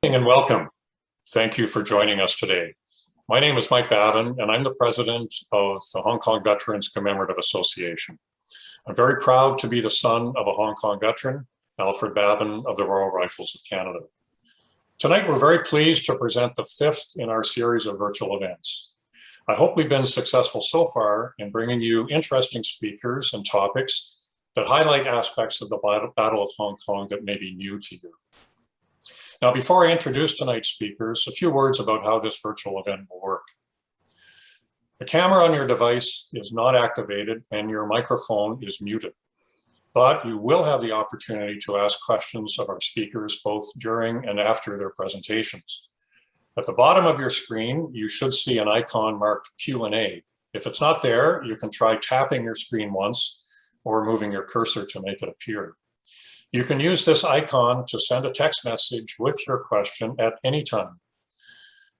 And welcome. Thank you for joining us today. My name is Mike Baden, and I'm the president of the Hong Kong Veterans Commemorative Association. I'm very proud to be the son of a Hong Kong veteran, Alfred Baden of the Royal Rifles of Canada. Tonight, we're very pleased to present the fifth in our series of virtual events. I hope we've been successful so far in bringing you interesting speakers and topics that highlight aspects of the Battle of Hong Kong that may be new to you. Now, before I introduce tonight's speakers, a few words about how this virtual event will work. The camera on your device is not activated and your microphone is muted, but you will have the opportunity to ask questions of our speakers both during and after their presentations. At the bottom of your screen, you should see an icon marked Q&A. If it's not there, you can try tapping your screen once or moving your cursor to make it appear. You can use this icon to send a text message with your question at any time.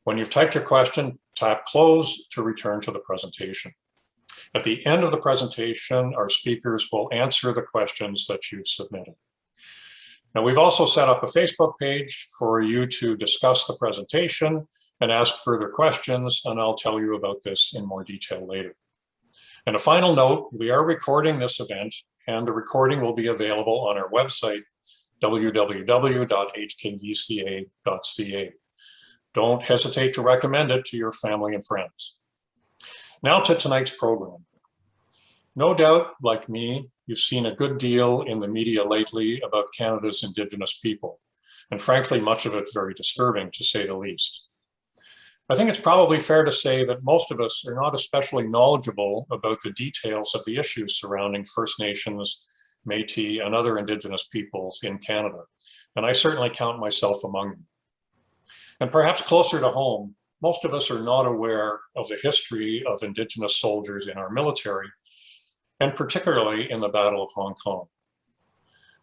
When you've typed your question, tap close to return to the presentation. At the end of the presentation, our speakers will answer the questions that you've submitted. Now, we've also set up a Facebook page for you to discuss the presentation and ask further questions, and I'll tell you about this in more detail later. And a final note, we are recording this event, and the recording will be available on our website, www.hkvca.ca. Don't hesitate to recommend it to your family and friends. Now to tonight's program. No doubt, like me, you've seen a good deal in the media lately about Canada's Indigenous people, and frankly, much of it very disturbing, to say the least. I think it's probably fair to say that most of us are not especially knowledgeable about the details of the issues surrounding First Nations, Metis, and other Indigenous peoples in Canada, and I certainly count myself among them. And perhaps closer to home, most of us are not aware of the history of Indigenous soldiers in our military, and particularly in the Battle of Hong Kong.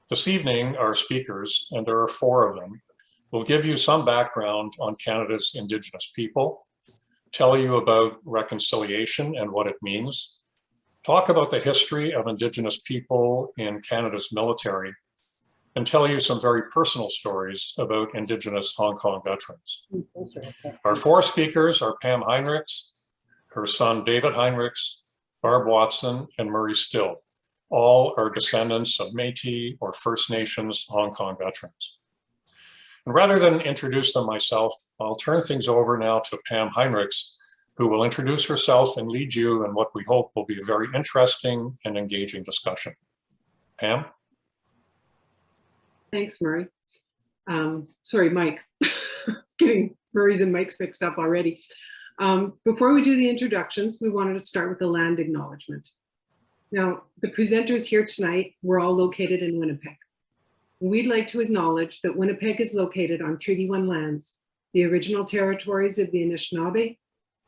This evening, our speakers, and there are 4 of them, will give you some background on Canada's Indigenous people, tell you about reconciliation and what it means, talk about the history of Indigenous people in Canada's military, and tell you some very personal stories about Indigenous Hong Kong veterans. Our 4 speakers are Pam Heinrichs, her son David Heinrichs, Barb Watson, and Murray Still. All are descendants of Metis or First Nations Hong Kong veterans. And rather than introduce them myself, I'll turn things over now to Pam Heinrichs, who will introduce herself and lead you in what we hope will be a very interesting and engaging discussion. Pam? Thanks, Murray. Sorry, Mike. Getting Murray's and Mike's mixed up already. Before we do the introductions, we wanted to start with the land acknowledgement. Now, the presenters here tonight were all located in Winnipeg. We'd like to acknowledge that Winnipeg is located on Treaty 1 lands, the original territories of the Anishinaabe,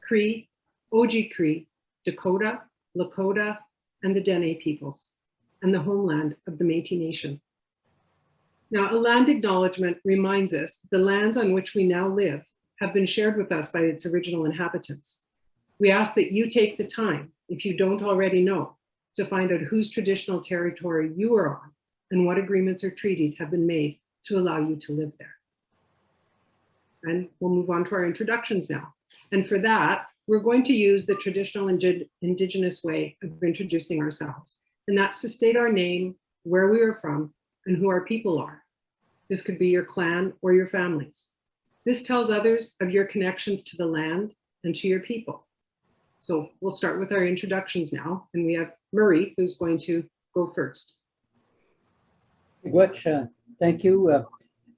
Cree, Oji-Cree, Dakota, Lakota, and the Dene peoples, and the homeland of the Metis Nation. Now, a land acknowledgement reminds us that the lands on which we now live have been shared with us by its original inhabitants. We ask that you take the time, if you don't already know, to find out whose traditional territory you are on and what agreements or treaties have been made to allow you to live there. And we'll move on to our introductions now. And for that, we're going to use the traditional Indigenous way of introducing ourselves. And that's to state our name, where we are from, and who our people are. This could be your clan or your families. This tells others of your connections to the land and to your people. So we'll start with our introductions now. And we have Murray, who's going to go first. Thank you.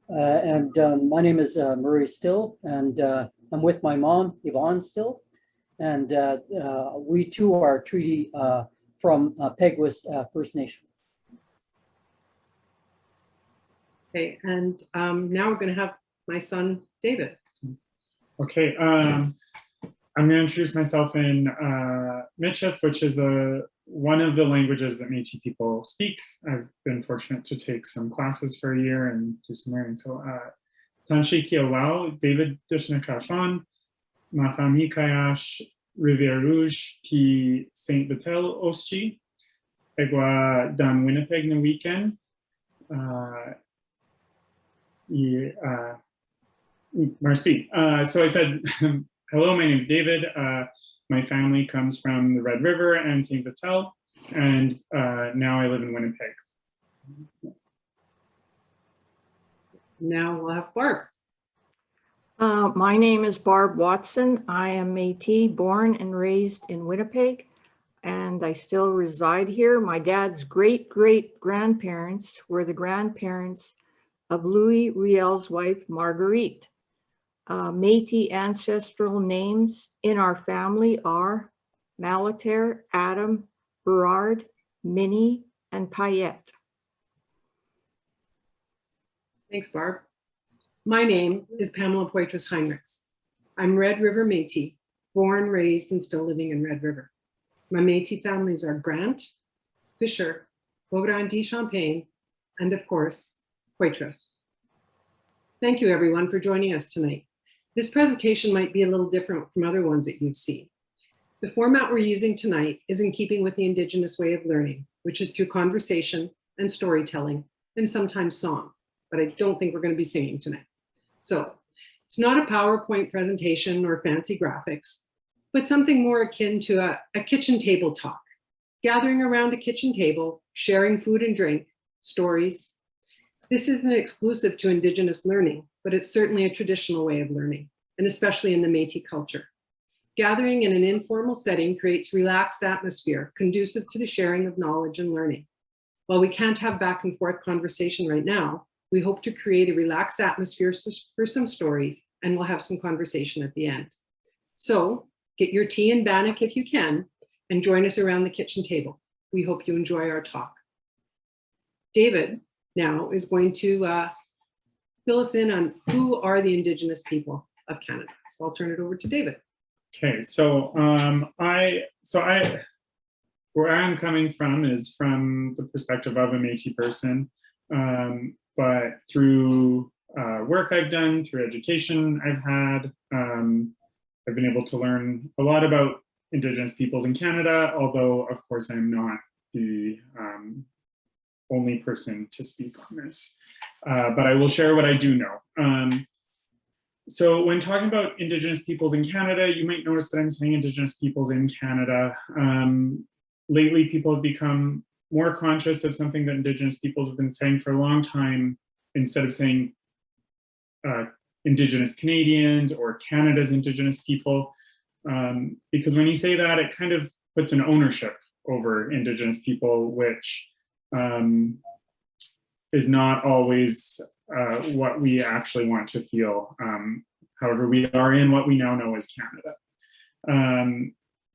My name is Murray Still, and I'm with my mom, Yvonne Still, and we too are treaty from Peguis First Nation. Okay, and now we're going to have my son, David. Okay, I'm going to introduce myself in Michif, which is one of the languages that Metis people speak. I've been fortunate to take some classes for a year and do some learning. So, Tanshi Kiawao, David Dishnakashon, Mahami Kayash, Rivière Rouge, Pi Saint Vitel Oschi, Egwa Dan Winnipeg na weekend. Merci. So I said, hello, my name is David. My family comes from the Red River and St. Vital, and now I live in Winnipeg. Now we'll have Barb. My name is Barb Watson. I am Métis, born and raised in Winnipeg, and I still reside here. My dad's great-great-grandparents were the grandparents of Louis Riel's wife, Marguerite. Métis ancestral names in our family are Malater, Adam, Berard, Minnie, and Payette. Thanks, Barb. My name is Pamela Heinrichs. I'm Red River Métis, born, raised, and still living in Red River. My Métis families are Grant, Fisher, Beaugrand-de-Champagne, and of course, Poitras. Thank you everyone for joining us tonight. This presentation might be a little different from other ones that you've seen. The format we're using tonight is in keeping with the Indigenous way of learning, which is through conversation and storytelling, and sometimes song, but I don't think we're going to be singing tonight. So it's not a PowerPoint presentation or fancy graphics, but something more akin to a kitchen table talk, gathering around a kitchen table, sharing food and drink, stories. This isn't exclusive to Indigenous learning, but it's certainly a traditional way of learning, and especially in the Métis culture. Gathering in an informal setting creates relaxed atmosphere conducive to the sharing of knowledge and learning. While we can't have back and forth conversation right now, we hope to create a relaxed atmosphere for some stories, and we'll have some conversation at the end. So get your tea and bannock if you can, and join us around the kitchen table. We hope you enjoy our talk. David now is going to fill us in on who are the Indigenous people of Canada. So I'll turn it over to David. Okay, so where I'm coming from is from the perspective of a Métis person, but through work I've done, through education I've had, I've been able to learn a lot about Indigenous peoples in Canada, although of course I'm not the only person to speak on this, but I will share what I do know. So when talking about Indigenous peoples in Canada, you might notice that I'm saying Indigenous peoples in Canada. Lately, people have become more conscious of something that Indigenous peoples have been saying for a long time, instead of saying Indigenous Canadians or Canada's Indigenous people, because when you say that, it kind of puts an ownership over Indigenous people, which is not always what we actually want to feel. However, we are in what we now know as Canada.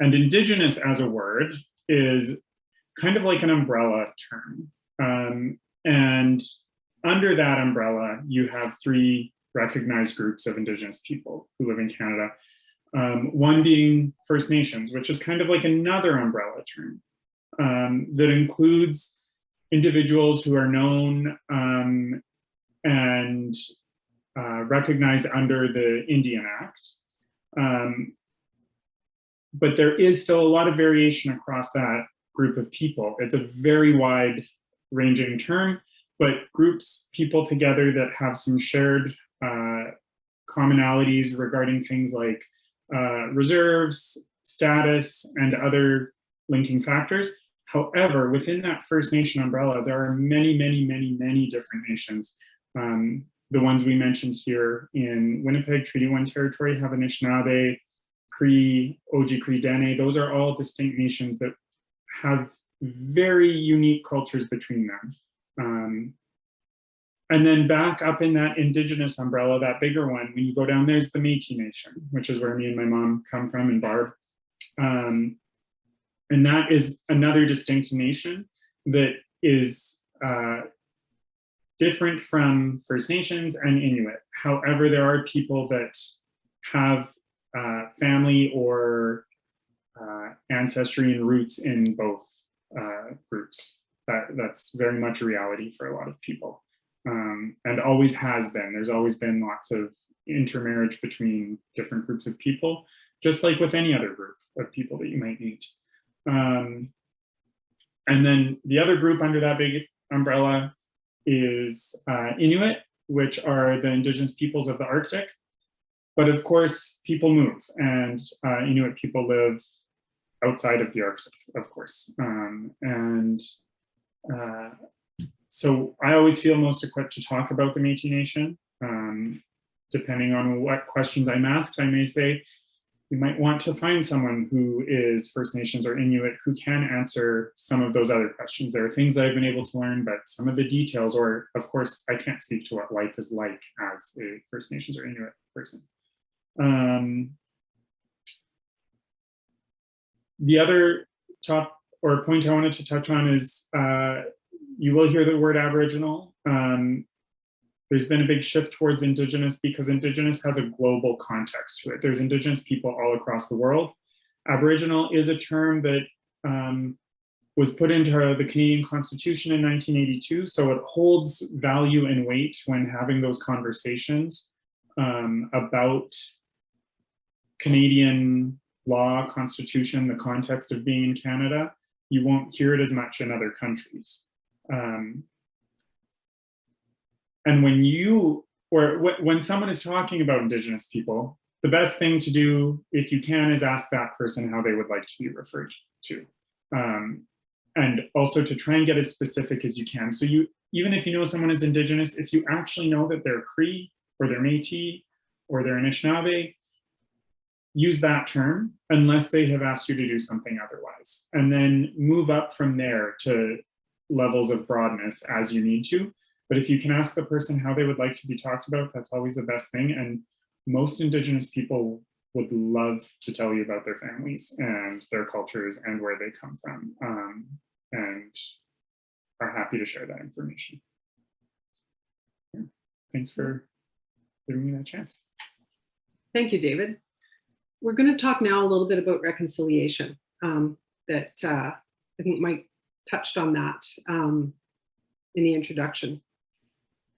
And Indigenous as a word is kind of like an umbrella term. And under that umbrella, you have three recognized groups of Indigenous people who live in Canada. One being First Nations, which is kind of like another umbrella term that includes individuals who are known and recognized under the Indian Act. But there is still a lot of variation across that group of people. It's a very wide ranging term, but groups people together that have some shared commonalities regarding things like reserves, status, and other linking factors. However, within that First Nation umbrella, there are many, many, many, many different nations. The ones we mentioned here in Winnipeg, Treaty 1 territory, have Anishinaabe, Cree, Oji-Cree Dene. Those are all distinct nations that have very unique cultures between them. And then back up in that Indigenous umbrella, that bigger one, when you go down, there's the Metis Nation, which is where me and my mom come from, and Barb. And that is another distinct nation that is different from First Nations and Inuit. However, there are people that have family or ancestry and roots in both groups. That's very much a reality for a lot of people, and always has been. There's always been lots of intermarriage between different groups of people, just like with any other group of people that you might meet. And then the other group under that big umbrella is Inuit, which are the Indigenous peoples of the Arctic. But of course, people move, and Inuit people live outside of the Arctic, of course. So I always feel most equipped to talk about the Metis Nation. Depending on what questions I'm asked, I may say, you might want to find someone who is First Nations or Inuit who can answer some of those other questions. There are things that I've been able to learn, but some of the details, or of course, I can't speak to what life is like as a First Nations or Inuit person. The other point I wanted to touch on is you will hear the word Aboriginal. There's been a big shift towards Indigenous because Indigenous has a global context to it. There's Indigenous people all across the world. Aboriginal is a term that was put into the Canadian Constitution in 1982, so it holds value and weight when having those conversations about Canadian law, Constitution, the context of being in Canada. You won't hear it as much in other countries. And when someone is talking about Indigenous people, the best thing to do, if you can, is ask that person how they would like to be referred to. And also to try and get as specific as you can. So even if you know someone is Indigenous, if you actually know that they're Cree or they're Métis or they're Anishinaabe, use that term unless they have asked you to do something otherwise. And then move up from there to levels of broadness as you need to. But if you can ask the person how they would like to be talked about, that's always the best thing. And most Indigenous people would love to tell you about their families and their cultures and where they come from, and are happy to share that information. Yeah. Thanks for giving me that chance. Thank you, David. We're going to talk now a little bit about reconciliation. I think Mike touched on that in the introduction.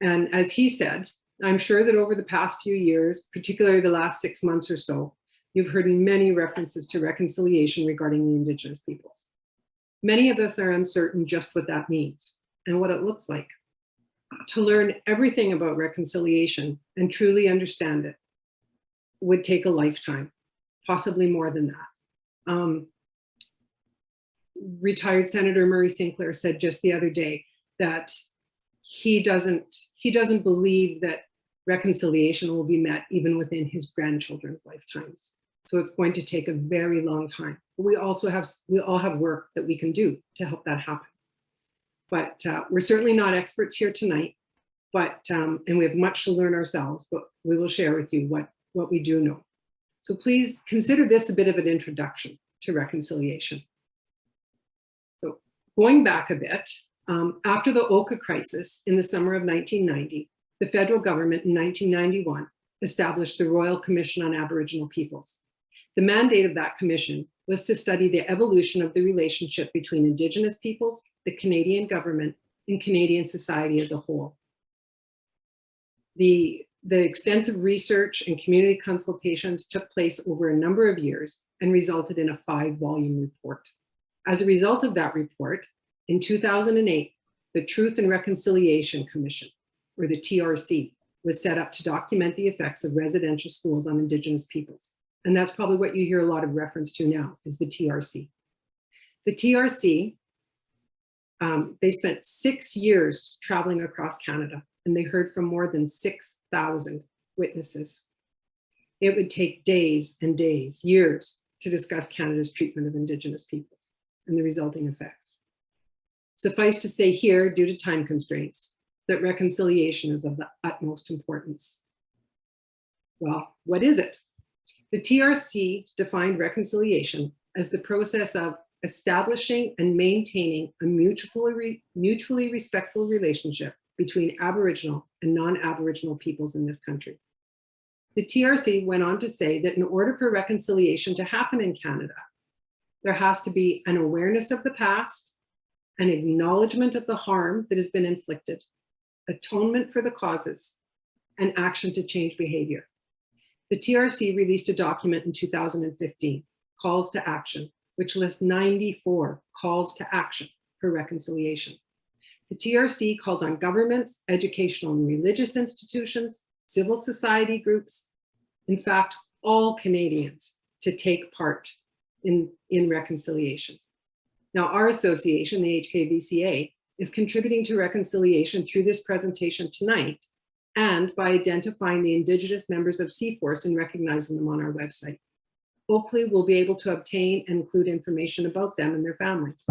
And as he said, I'm sure that over the past few years, particularly the last 6 months or so, you've heard many references to reconciliation regarding the Indigenous peoples. Many of us are uncertain just what that means and what it looks like. To learn everything about reconciliation and truly understand it would take a lifetime, possibly more than that. Retired Senator Murray Sinclair said just the other day that he doesn't believe that reconciliation will be met even within his grandchildren's lifetimes. So it's going to take a very long time. But we all have work that we can do to help that happen. But we're certainly not experts here tonight, but and we have much to learn ourselves, but we will share with you what we do know. So please consider this a bit of an introduction to reconciliation. So going back a bit, after the Oka crisis in the summer of 1990, the federal government in 1991 established the Royal Commission on Aboriginal Peoples. The mandate of that commission was to study the evolution of the relationship between Indigenous peoples, the Canadian government, and Canadian society as a whole. The extensive research and community consultations took place over a number of years and resulted in a 5-volume report. As a result of that report, in 2008, the Truth and Reconciliation Commission, or the TRC, was set up to document the effects of residential schools on Indigenous peoples. And that's probably what you hear a lot of reference to now, is the TRC. The TRC, they spent 6 years traveling across Canada, and they heard from more than 6,000 witnesses. It would take days and days, years, to discuss Canada's treatment of Indigenous peoples and the resulting effects. Suffice to say here, due to time constraints, that reconciliation is of the utmost importance. Well, what is it? The TRC defined reconciliation as the process of establishing and maintaining a mutually respectful relationship between Aboriginal and non-Aboriginal peoples in this country. The TRC went on to say that in order for reconciliation to happen in Canada, there has to be an awareness of the past, an acknowledgement of the harm that has been inflicted, atonement for the causes, and action to change behavior. The TRC released a document in 2015, Calls to Action, which lists 94 calls to action for reconciliation. The TRC called on governments, educational and religious institutions, civil society groups, in fact, all Canadians, to take part in reconciliation. Now, our association, the HKVCA, is contributing to reconciliation through this presentation tonight and by identifying the Indigenous members of C-Force and recognizing them on our website. Hopefully, we'll be able to obtain and include information about them and their families.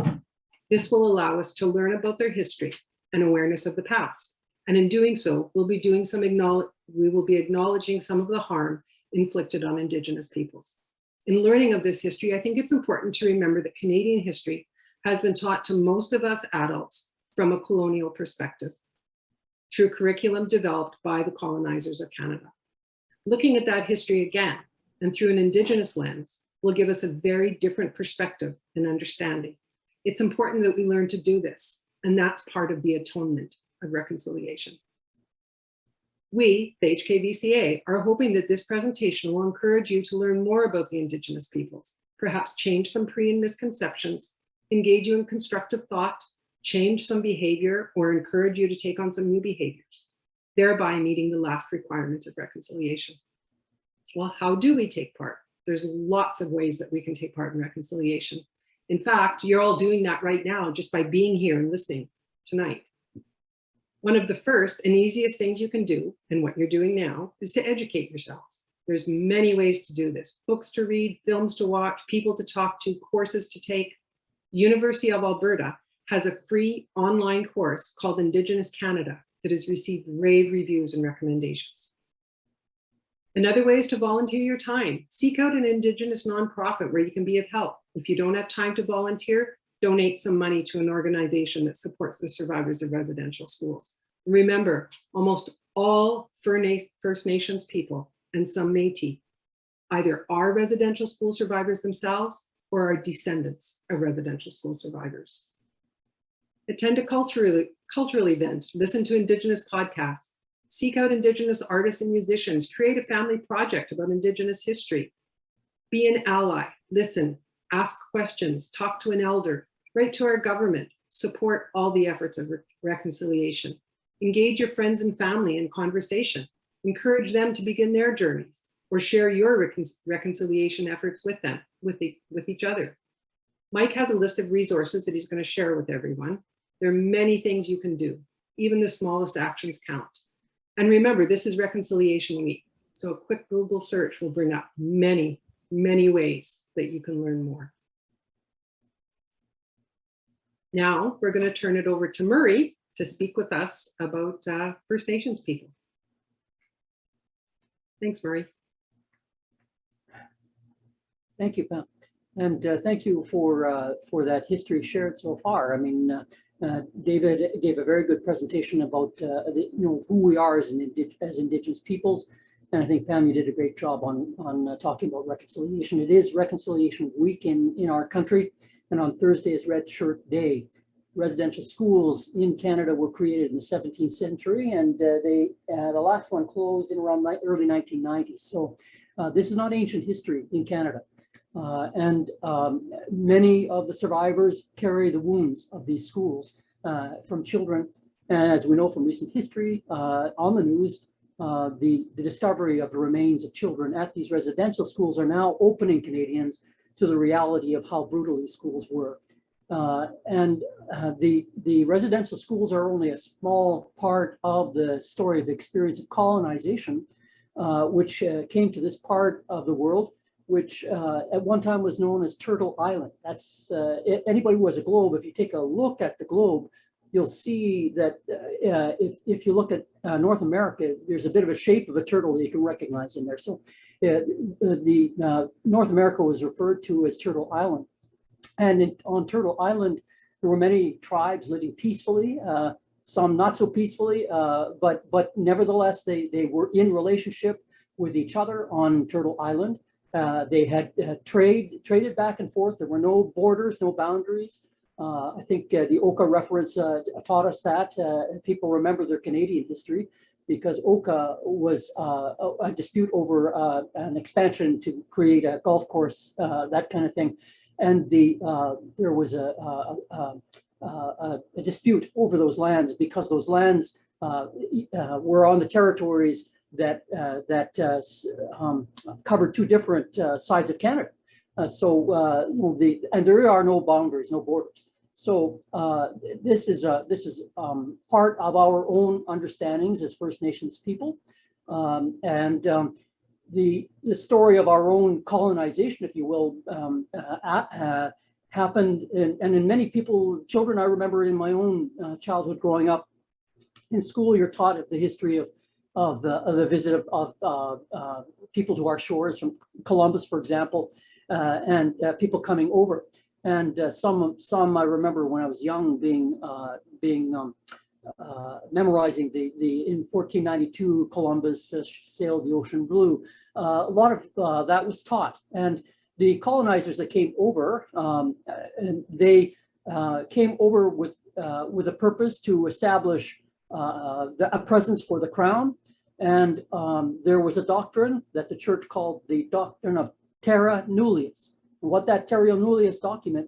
This will allow us to learn about their history and awareness of the past. And in doing so, we will be acknowledging some of the harm inflicted on Indigenous peoples. In learning of this history, I think it's important to remember that Canadian history has been taught to most of us adults from a colonial perspective through curriculum developed by the colonizers of Canada. Looking at that history again and through an Indigenous lens will give us a very different perspective and understanding. It's important that we learn to do this, and that's part of the atonement of reconciliation. We, the HKVCA, are hoping that this presentation will encourage you to learn more about the Indigenous peoples, perhaps change some pre- and misconceptions, engage you in constructive thought, change some behavior, or encourage you to take on some new behaviors, thereby meeting the last requirement of reconciliation. Well, how do we take part? There's lots of ways that we can take part in reconciliation. In fact, you're all doing that right now just by being here and listening tonight. One of the first and easiest things you can do, and what you're doing now, is to educate yourselves. There's many ways to do this: books to read, films to watch, people to talk to, courses to take. The University of Alberta has a free online course called Indigenous Canada that has received rave reviews and recommendations. Another way is to volunteer your time. Seek out an Indigenous nonprofit where you can be of help. If you don't have time to volunteer, donate some money to an organization that supports the survivors of residential schools. Remember, almost all First Nations people and some Metis either are residential school survivors themselves or are descendants of residential school survivors. Attend a cultural event, listen to Indigenous podcasts, seek out Indigenous artists and musicians, create a family project about Indigenous history. Be an ally, listen, ask questions, talk to an elder, write to our government, support all the efforts of reconciliation. Engage your friends and family in conversation. Encourage them to begin their journeys or share your reconciliation efforts with them, with each other. Mike has a list of resources that he's going to share with everyone. There are many things you can do. Even the smallest actions count. And remember, this is Reconciliation Week. So a quick Google search will bring up many, many ways that you can learn more. Now we're going to turn it over to Murray to speak with us about First Nations people. Thanks, Murray. Thank you, Pam. And thank you for that history shared so far. I mean, David gave a very good presentation about who we are as Indigenous peoples, and I think Pam, you did a great job on talking about reconciliation. It is Reconciliation Week in our country, and on Thursday is Red Shirt Day. Residential schools in Canada were created in the 17th century, and the last one closed in around early 1990s. So this is not ancient history in Canada. And many of the survivors carry the wounds of these schools from children. And as we know from recent history on the news, the discovery of the remains of children at these residential schools are now opening Canadians to the reality of how brutal these schools were. The residential schools are only a small part of the story of experience of colonization, which came to this part of the world, which at one time was known as Turtle Island. That's anybody who has a globe, if you take a look at the globe, you'll see that if you look at North America, there's a bit of a shape of a turtle that you can recognize in there. So North America was referred to as Turtle Island. And on Turtle Island, there were many tribes living peacefully, some not so peacefully, but nevertheless, they were in relationship with each other on Turtle Island. They had traded back and forth. There were no borders, no boundaries. I think the Oka reference taught us that. People remember their Canadian history because Oka was a dispute over an expansion to create a golf course, that kind of thing. And there was a dispute over those lands because those lands were on the territories covered two different sides of Canada. And there are no boundaries, no borders. So this is part of our own understandings as First Nations people, the story of our own colonization, if you will, happened, and in many children, I remember in my own childhood growing up in school, you're taught of the history of the visit of people to our shores from Columbus, for example, and people coming over. And some I remember when I was young memorizing in 1492 Columbus sailed the ocean blue. A lot of that was taught, and the colonizers that came over, and they came over with a purpose to establish a presence for the crown, and there was a doctrine that the church called the doctrine of terra nullius. What that terra nullius document,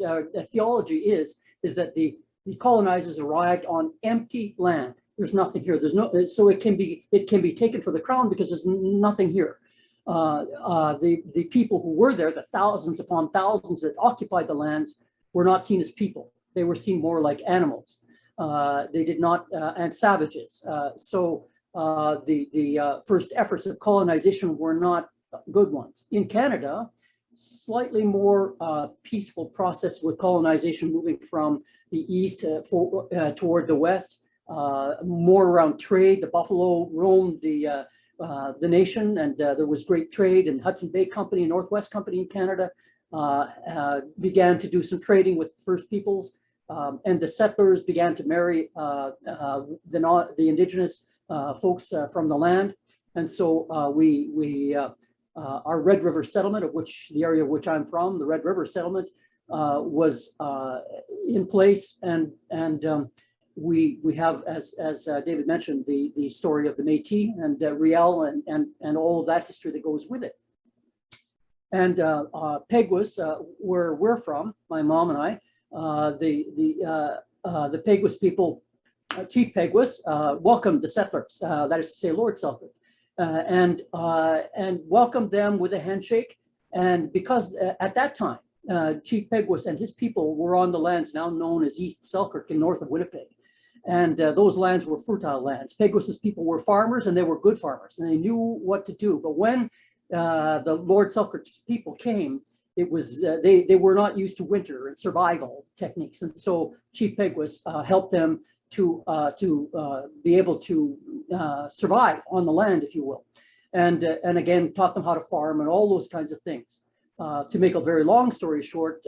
theology is that the colonizers arrived on empty land. There's nothing here. So it can be taken for the crown because there's nothing here. The people who were there, the thousands upon thousands that occupied the lands, were not seen as people. They were seen more like animals. They did not, and savages. So the first efforts of colonization were not good ones. In Canada, slightly more peaceful process with colonization, moving from the east toward the west, more around trade. The buffalo roamed the nation, and there was great trade, and Hudson Bay Company and Northwest Company in Canada began to do some trading with First Peoples, and the settlers began to marry the Indigenous folks from the land. And so our Red River settlement, of which the area of which I'm from, the Red River settlement, was in place, and we have, as David mentioned, the story of the Metis and Riel and all of that history that goes with it. And Peguis, where we're from, my mom and I, the Peguis people, Chief Peguis, welcomed the settlers, that is to say, Lord Selkirk, and welcomed them with a handshake. And because at that time, Chief Peguis and his people were on the lands now known as East Selkirk and north of Winnipeg. And those lands were fertile lands. Peguis's people were farmers, and they were good farmers, and they knew what to do. But when the Lord Selkirk's people came, it was they were not used to winter and survival techniques, and so Chief Peguis helped them to be able to survive on the land, if you will, and again taught them how to farm and all those kinds of things. To make a very long story short,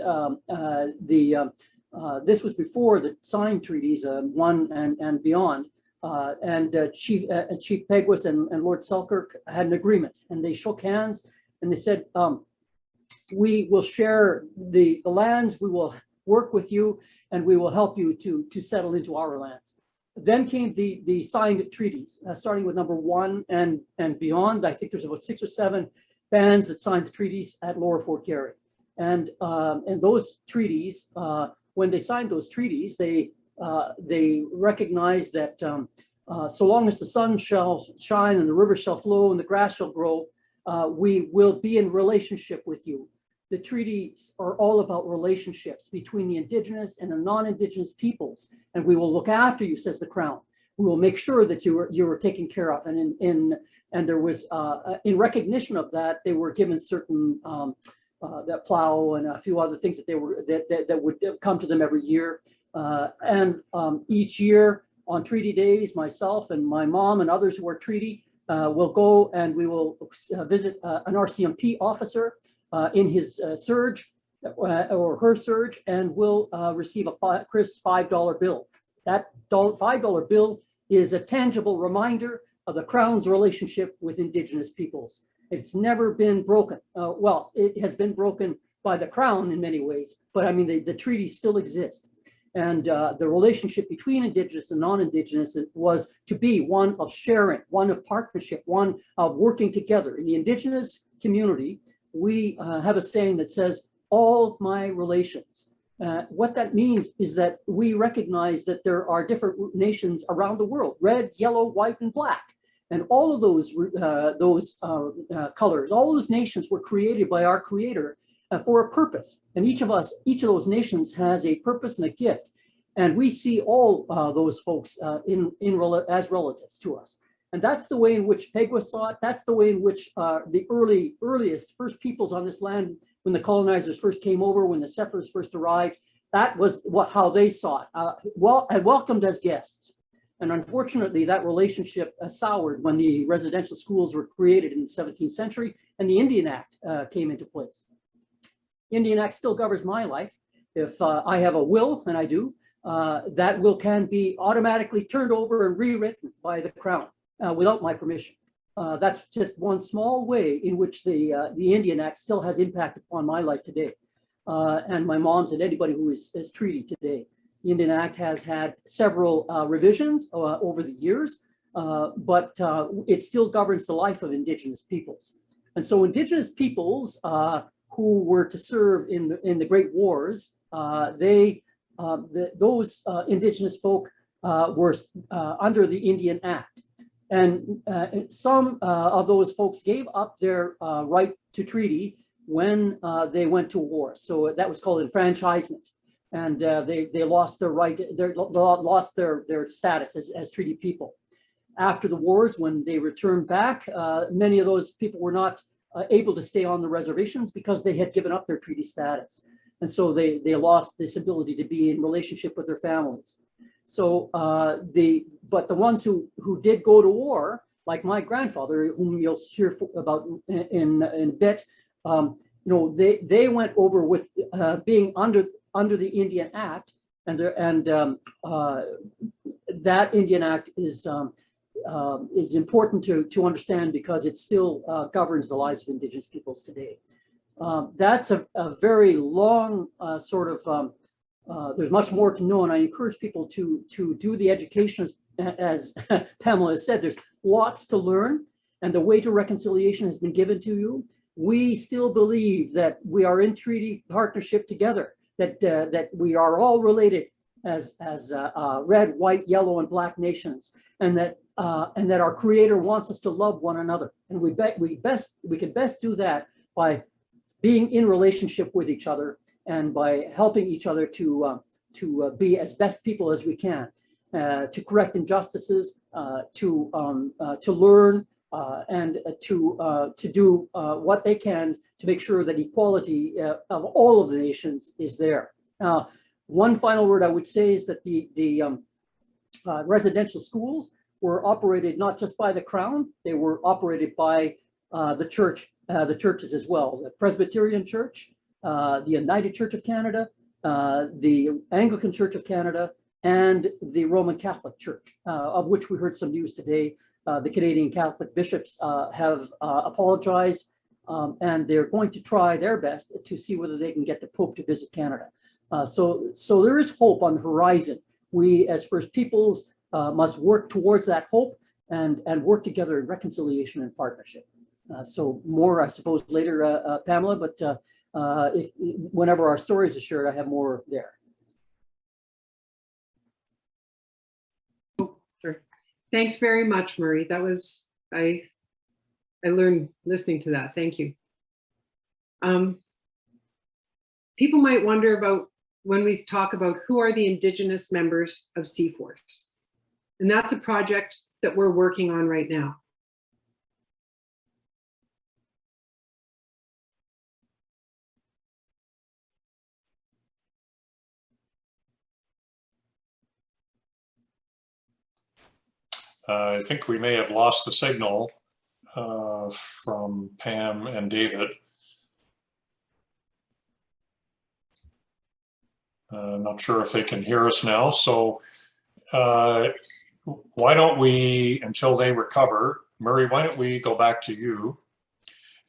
this was before the signed treaties, one and beyond, and Chief Peguis and Lord Selkirk had an agreement, and they shook hands, and they said, we will share the lands, we will work with you, and we will help you to settle into our lands. Then came the signed treaties, starting with number 1 and beyond. I think there's about 6 or 7 bands that signed the treaties at Lower Fort Garry. And those treaties, when they signed those treaties, they recognized that so long as the sun shall shine and the river shall flow and the grass shall grow, we will be in relationship with you. The treaties are all about relationships between the Indigenous and the non-Indigenous peoples, and we will look after you, says the Crown. We will make sure that you are taken care of. And there was in recognition of that, they were given certain that plow and a few other things that would come to them every year. Each year on treaty days, myself and my mom and others who are treaty will go and we will visit an RCMP officer in his surge or her surge, and will receive a crisp $5 bill. That $5 bill is a tangible reminder of the Crown's relationship with Indigenous peoples. It's never been broken. Well, it has been broken by the Crown in many ways, but I mean, the treaties still exist. And the relationship between Indigenous and non-Indigenous was to be one of sharing, one of partnership, one of working together. In the Indigenous community, we have a saying that says, all my relations. What that means is that we recognize that there are different nations around the world, red, yellow, white, and black. And all of those colors, all those nations were created by our Creator for a purpose. And each of those nations has a purpose and a gift. And we see all those folks as relatives to us. And that's the way in which Peguis saw it. That's the way in which the earliest first peoples on this land, when the colonizers first came over, when the settlers first arrived, that was how they saw it. Welcomed as guests. And unfortunately, that relationship soured when the residential schools were created in the 17th century and the Indian Act came into place. The Indian Act still governs my life. If I have a will, and I do, that will can be automatically turned over and rewritten by the Crown without my permission. That's just one small way in which the Indian Act still has impact upon my life today, and my mom's and anybody who is treaty today. The Indian Act has had several revisions over the years, but it still governs the life of Indigenous peoples. And so Indigenous peoples who were to serve in the Great Wars, those Indigenous folk were under the Indian Act. And some of those folks gave up their right to treaty when they went to war. So that was called enfranchisement. And they lost their right, lost their status as treaty people. After the wars, when they returned back, many of those people were not able to stay on the reservations because they had given up their treaty status. And so they lost this ability to be in relationship with their families. So but the ones who did go to war, like my grandfather, whom you'll hear about in a bit, they went over with being under the Indian Act, and that Indian Act is important to understand because it still governs the lives of Indigenous peoples today. That's a very long there's much more to know, and I encourage people to do the education as Pamela has said. There's lots to learn, and the way to reconciliation has been given to you. We still believe that we are in treaty partnership together, that we are all related as red, white, yellow, and black nations, and that our Creator wants us to love one another. And we can best do that by being in relationship with each other and by helping each other to be as best people as we can, to correct injustices, to learn, and to do what they can to make sure that equality of all of the nations is there. One final word I would say is that the residential schools were operated not just by the Crown, they were operated by the churches as well. The Presbyterian Church, the United Church of Canada, the Anglican Church of Canada, and the Roman Catholic Church, of which we heard some news today. The Canadian Catholic bishops have apologized, and they're going to try their best to see whether they can get the Pope to visit Canada. So there is hope on the horizon. We, as First Peoples, must work towards that hope and work together in reconciliation and partnership. So more, I suppose, later, Pamela, but whenever our stories are shared, I have more there. Sure. Thanks very much, Murray. That was, I learned listening to that. Thank you. People might wonder about when we talk about who are the Indigenous members of C-Force. And that's a project that we're working on right now. I think we may have lost the signal from Pam and David. Not sure if they can hear us now. So why don't we, until they recover, Murray, why don't we go back to you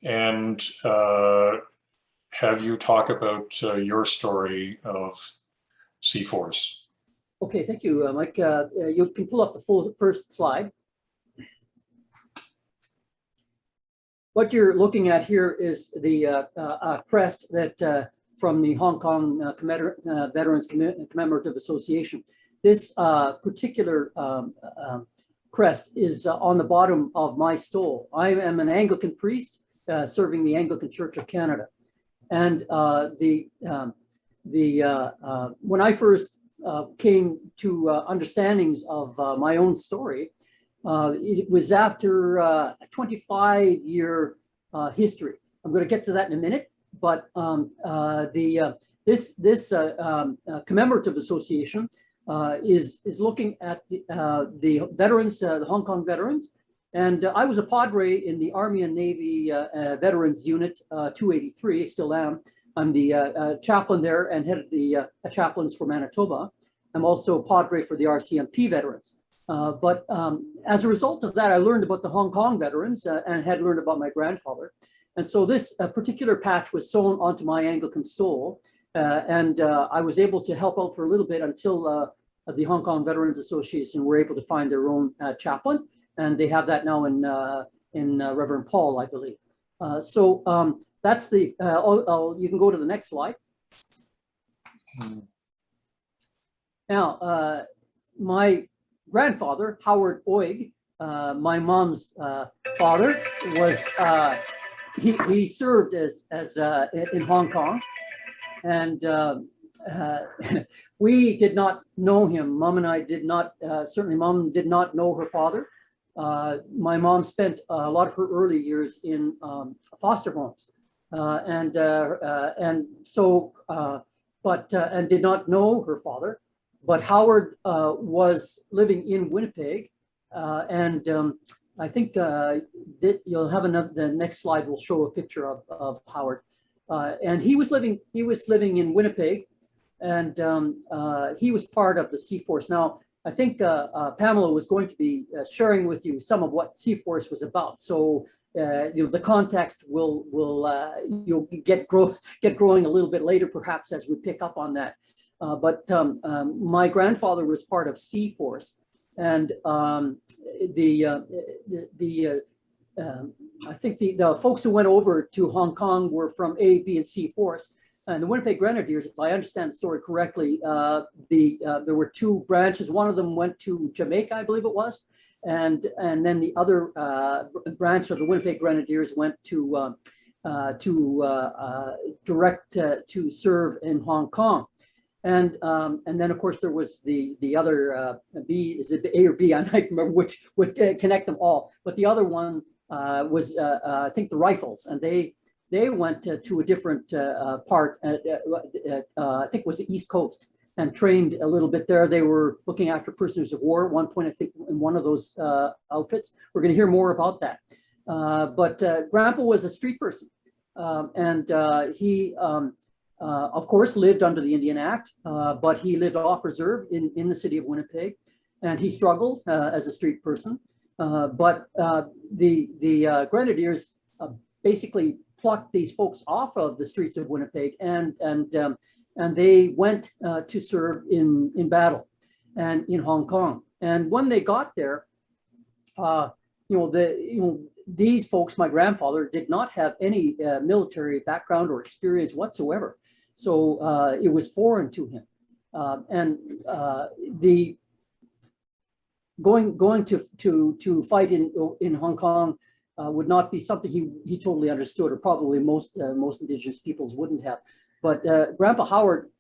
and have you talk about your story of C-Force. Okay, thank you, Mike. You can pull up the first slide. What you're looking at here is the crest that from the Hong Kong Veterans Commemorative Association. This particular crest is on the bottom of my stole. I am an Anglican priest serving the Anglican Church of Canada. And when I first came to understandings of my own story, it was after a 25-year history. I'm going to get to that in a minute, but this commemorative association is looking at the veterans, the Hong Kong veterans, and I was a padre in the Army and Navy Veterans Unit 283. I still am. I'm the chaplain there and head of the chaplains for Manitoba. I'm also padre for the RCMP veterans. But as a result of that, I learned about the Hong Kong veterans and had learned about my grandfather. And so this particular patch was sewn onto my Anglican stole. And I was able to help out for a little bit until the Hong Kong Veterans Association were able to find their own chaplain. And they have that now in Reverend Paul, I believe. So that's the, you can go to the next slide. Now, my grandfather, Howard Oig, my mom's father, was, he served as in Hong Kong. And we did not know him. Mom and I did not, certainly Mom did not know her father. My mom spent a lot of her early years in foster homes, and did not know her father. But Howard was living in Winnipeg, and I think you'll have the next slide will show a picture of Howard, and he was living in Winnipeg, and he was part of the Sea Force. Now, I think Pamela was going to be sharing with you some of what Sea Force was about. So the context you'll get growing a little bit later, perhaps, as we pick up on that. But my grandfather was part of Sea Force, and I think the folks who went over to Hong Kong were from A, B, and C Force. And the Winnipeg Grenadiers, if I understand the story correctly, there were two branches. One of them went to Jamaica, I believe it was, and then the other branch of the Winnipeg Grenadiers went to serve in Hong Kong. And then, of course, there was the other B, is it A or B? I don't remember which would connect them all. But the other one was, I think, the Rifles, and they went to a different part, I think it was the East Coast, and trained a little bit there. They were looking after prisoners of war at one point, I think, in one of those outfits. We're going to hear more about that. But Grandpa was a street person, and he, of course, lived under the Indian Act, but he lived off reserve in the city of Winnipeg, and he struggled as a street person. But the Grenadiers basically plucked these folks off of the streets of Winnipeg, and they went to serve in battle and in Hong Kong. And when they got there, these folks, my grandfather, did not have any military background or experience whatsoever. So it was foreign to him, and the going to fight in Hong Kong would not be something he totally understood, or probably most Indigenous peoples wouldn't have. But Grandpa Howard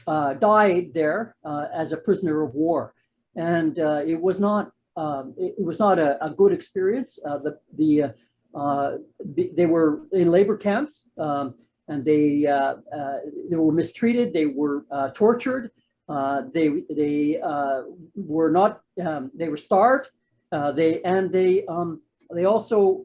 died there as a prisoner of war, and it was not a good experience. They were in labor camps, and they were mistreated. They were tortured. They were not. They were starved. They also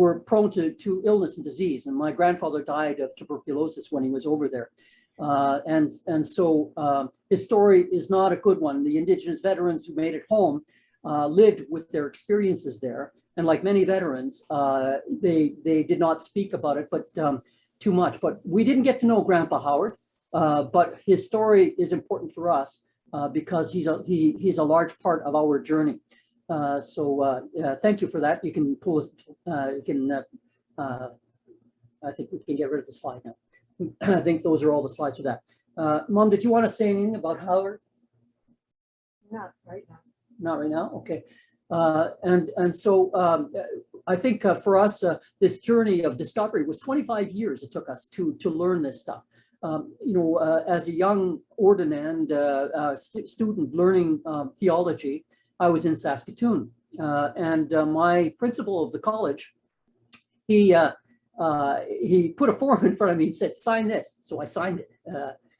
were prone to illness and disease. And my grandfather died of tuberculosis when he was over there. So his story is not a good one. The Indigenous veterans who made it home lived with their experiences there. And like many veterans, they did not speak about it, but too much. But we didn't get to know Grandpa Howard, but his story is important for us because he's a large part of our journey. Thank you for that. You can pull us, I think we can get rid of the slide now. I think those are all the slides for that. Mom, did you want to say anything about Howard? Not right now. Not right now. Okay. And so I think for us, this journey of discovery was 25 years. It took us to learn this stuff. As a young ordinand student learning theology, I was in Saskatoon, and my principal of the college, he put a form in front of me and said, "Sign this." So I signed it.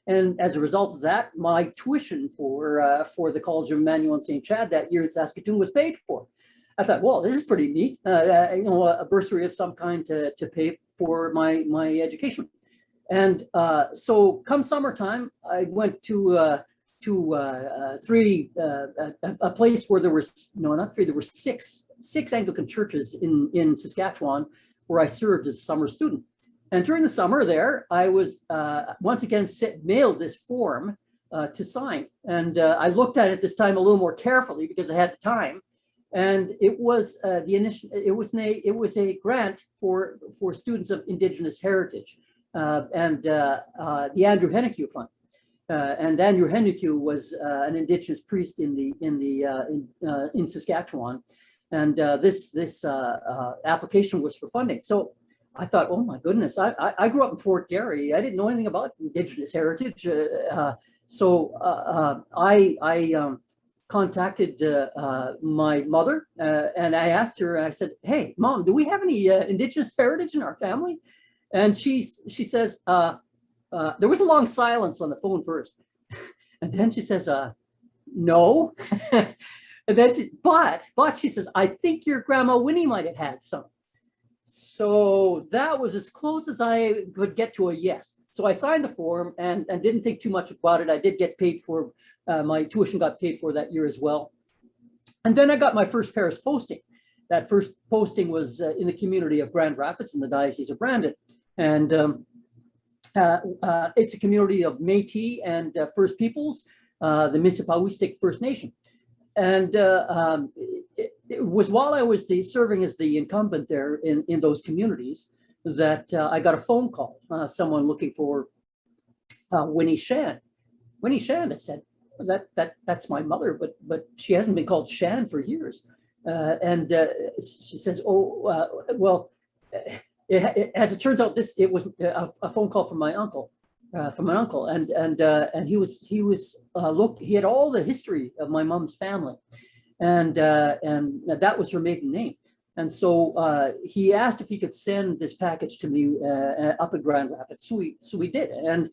And as a result of that, my tuition for the College of Emmanuel and St. Chad that year in Saskatoon was paid for. I thought, well, this is pretty neat. A bursary of some kind to pay for my education. And so come summertime, I went to a place where there was, no, not three, there were six Anglican churches in Saskatchewan where I served as a summer student. And during the summer there, I was once again mailed this form to sign. And I looked at it this time a little more carefully because I had the time. And it was it was a grant for students of Indigenous heritage, and the Andrew Hennique Fund. And Andrew Hennique was an Indigenous priest in Saskatchewan, and this application was for funding. So I thought, oh my goodness, I grew up in Fort Garry. I didn't know anything about Indigenous heritage, so I contacted my mother and I asked her. I said, "Hey, Mom, do we have any Indigenous heritage in our family?" And she says, there was a long silence on the phone first, and then she says, "No." And then but she says, "I think your grandma Winnie might have had some." So that was as close as I could get to a yes. So I signed the form and didn't think too much about it. I did get paid for, my tuition got paid for that year as well. And then I got my first parish posting. That first posting was in the community of Grand Rapids in the Diocese of Brandon. And it's a community of Metis and First Peoples, the Mississippiwistic First Nation. And it was while I was serving as the incumbent there in those communities that I got a phone call, someone looking for Winnie Shan. Winnie Shan, I said, that's my mother, but she hasn't been called Shan for years. And she says, "Oh, well, as it turns out, it was a phone call from my uncle." And he had all the history of my mom's family, and that was her maiden name. And so he asked if he could send this package to me up in Grand Rapids. So we did, and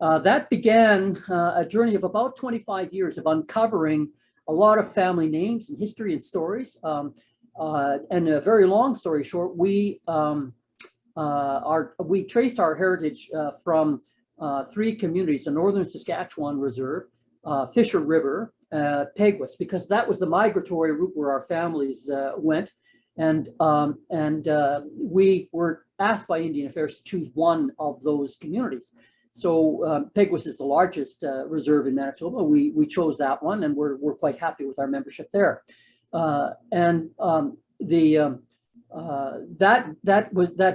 that began a journey of about 25 years of uncovering a lot of family names and history and stories. And a very long story short, we traced our heritage from three communities: the Northern Saskatchewan Reserve, Fisher River, Peguis, because that was the migratory route where our families went. And we were asked by Indian Affairs to choose one of those communities. So Peguis is the largest reserve in Manitoba. We chose that one, and we're quite happy with our membership there. That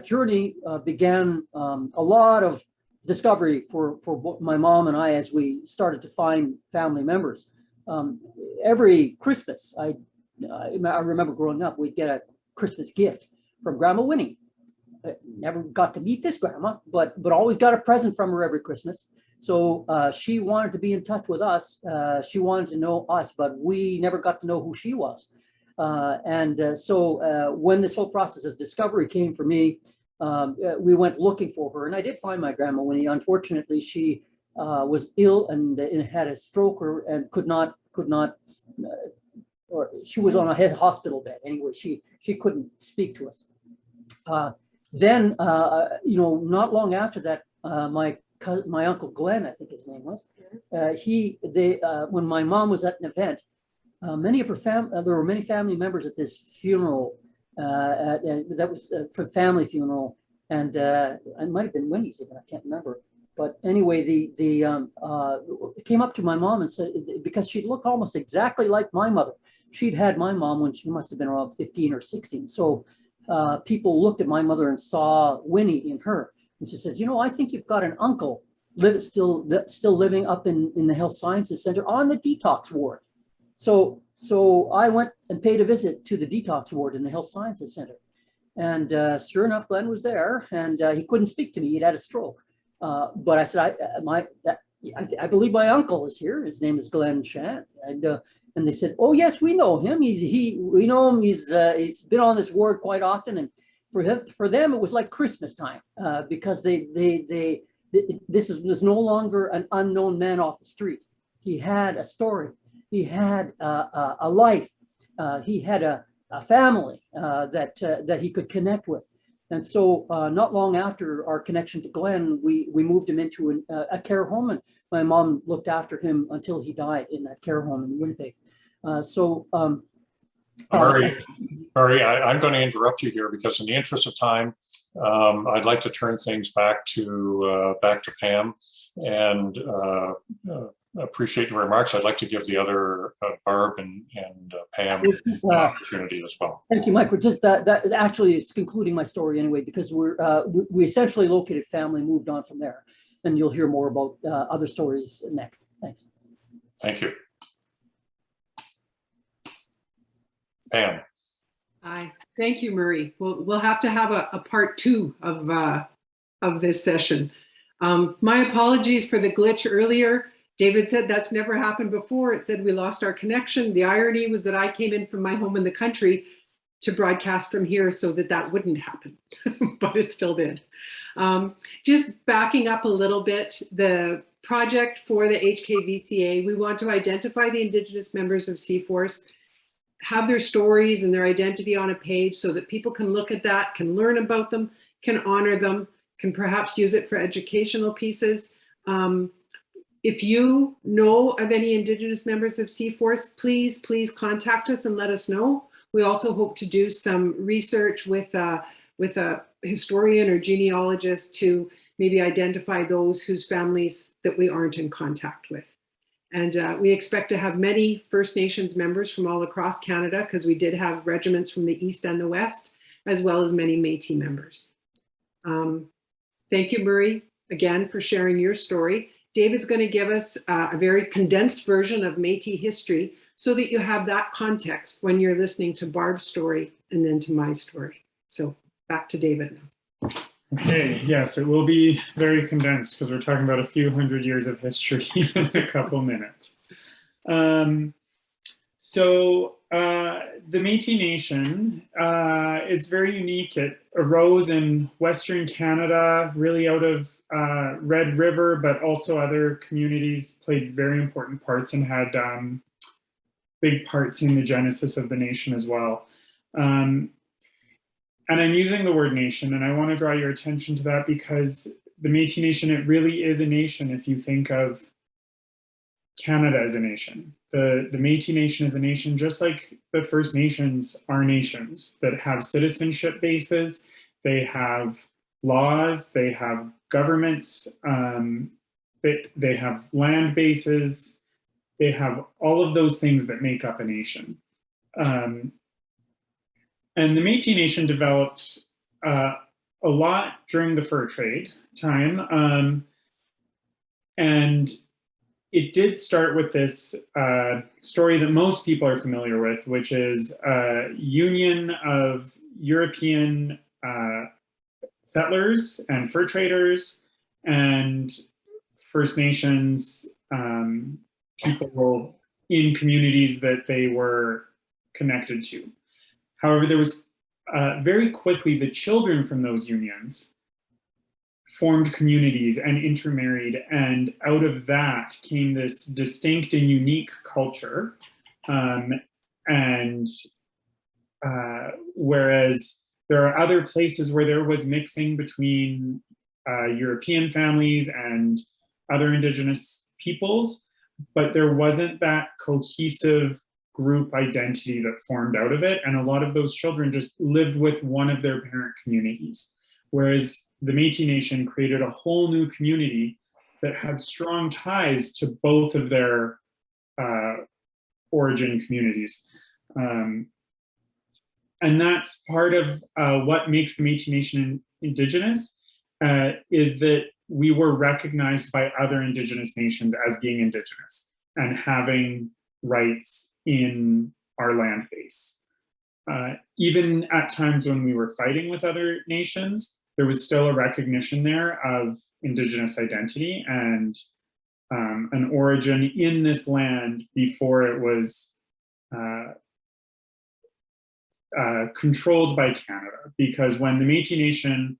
journey began a lot of discovery for my mom and I as we started to find family members. Every Christmas, I remember growing up, we'd get a Christmas gift from Grandma Winnie. I never got to meet this grandma, but always got a present from her every Christmas. So she wanted to be in touch with us. She wanted to know us, but we never got to know who she was. So when this whole process of discovery came for me, we went looking for her, and I did find my Grandma Winnie. Unfortunately, she was ill and had a stroke and could not, or she was on a hospital bed. Anyway, she couldn't speak to us. Then, not long after that, my uncle Glenn, I think his name was, when my mom was at an event, many of her there were many family members at this funeral. That was for family funeral, and it might have been Winnie's even, I can't remember. But anyway, it came up to my mom and said, because she looked almost exactly like my mother. She'd had my mom when she must have been around 15 or 16. So people looked at my mother and saw Winnie in her. And she said, I think you've got an uncle still living up in the Health Sciences Center on the detox ward. So I went and paid a visit to the detox ward in the Health Sciences Center. And sure enough, Glenn was there, and he couldn't speak to me. He'd had a stroke. But I said, I believe my uncle is here. His name is Glenn Shan. And they said, oh yes, we know him. We know him. He's been on this ward quite often. And for them, it was like Christmas time because this was no longer an unknown man off the street. He had a story. He had a life. He had a family that he could connect with. And so not long after our connection to Glenn, we moved him into a care home, and my mom looked after him until he died in that care home in Winnipeg. Murray, I'm going to interrupt you here because in the interest of time, I'd like to turn things back to Pam, and appreciate your remarks. I'd like to give the other Barb and Pam an opportunity as well. Thank you, Mike. We're just that actually is concluding my story anyway, because we essentially located family, moved on from there, and you'll hear more about other stories next. Thanks. Thank you. Pam. Hi, thank you, Murray. We'll have to have a part 2 of this session. My apologies for the glitch earlier. David said that's never happened before. It said we lost our connection. The irony was that I came in from my home in the country to broadcast from here so that wouldn't happen, but it still did. Just backing up a little bit, the project for the HKVCA, we want to identify the Indigenous members of C-Force, have their stories and their identity on a page so that people can look at that, can learn about them, can honor them, can perhaps use it for educational pieces. If you know of any Indigenous members of C-Force, please contact us and let us know. We also hope to do some research with a historian or genealogist to maybe identify those whose families that we aren't in contact with. And we expect to have many First Nations members from all across Canada, because we did have regiments from the East and the West, as well as many Métis members. Thank you, Murray, again, for sharing your story. David's going to give us a very condensed version of Métis history so that you have that context when you're listening to Barb's story and then to my story. So back to David now. Okay, yes, it will be very condensed because we're talking about a few hundred years of history in a couple minutes. The Metis Nation is very unique. It arose in Western Canada, really out of Red River, but also other communities played very important parts and had big parts in the genesis of the nation as well. And I'm using the word nation, and I want to draw your attention to that because the Metis Nation, it really is a nation if you think of Canada as a nation. The Metis Nation is a nation just like the First Nations are nations that have citizenship bases, they have laws, they have governments, they have land bases, they have all of those things that make up a nation. And the Metis Nation developed a lot during the fur trade time. And it did start with this story that most people are familiar with, which is a union of European settlers and fur traders and First Nations people in communities that they were connected to. However, there was very quickly the children from those unions formed communities and intermarried, and out of that came this distinct and unique culture. Whereas there are other places where there was mixing between European families and other Indigenous peoples, but there wasn't that cohesive group identity that formed out of it. And a lot of those children just lived with one of their parent communities. Whereas the Metis Nation created a whole new community that had strong ties to both of their origin communities. And that's part of what makes the Metis Nation Indigenous, is that we were recognized by other Indigenous nations as being Indigenous and having rights in our land base. Even at times when we were fighting with other nations, there was still a recognition there of Indigenous identity and an origin in this land before it was controlled by Canada. Because when the Metis Nation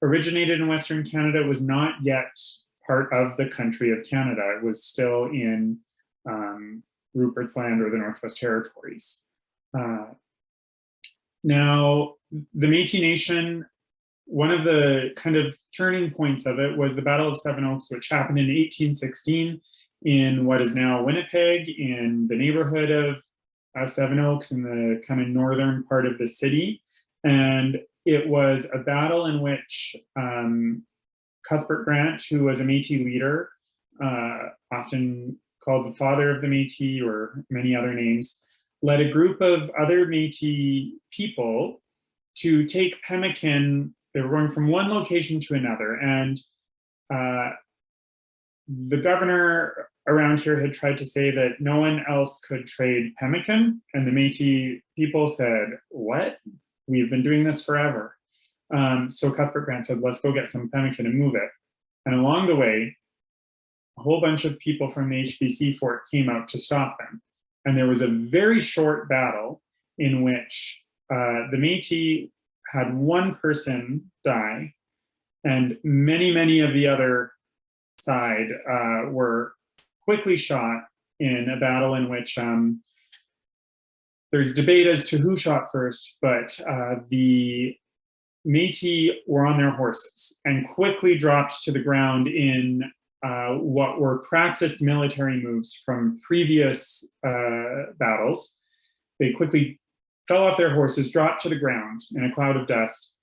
originated in Western Canada, it was not yet part of the country of Canada. It was still in Rupert's Land or the Northwest Territories. Now, the Metis Nation, one of the kind of turning points of it was the Battle of Seven Oaks, which happened in 1816 in what is now Winnipeg, in the neighborhood of Seven Oaks, in the kind of northern part of the city. And it was a battle in which Cuthbert Grant, who was a Métis leader, often called the father of the Métis or many other names, led a group of other Métis people to take pemmican. They were going from one location to another, and the governor around here had tried to say that no one else could trade pemmican, and the Métis people said, "What? We've been doing this forever." So Cuthbert Grant said, "Let's go get some pemmican and move it." And along the way, a whole bunch of people from the HBC fort came out to stop them. And there was a very short battle in which the Métis had one person die, and many of the other side were quickly shot in a battle in which there's debate as to who shot first, but the Métis were on their horses and quickly dropped to the ground in what were practiced military moves from previous battles. They quickly fell off their horses, dropped to the ground in a cloud of dust,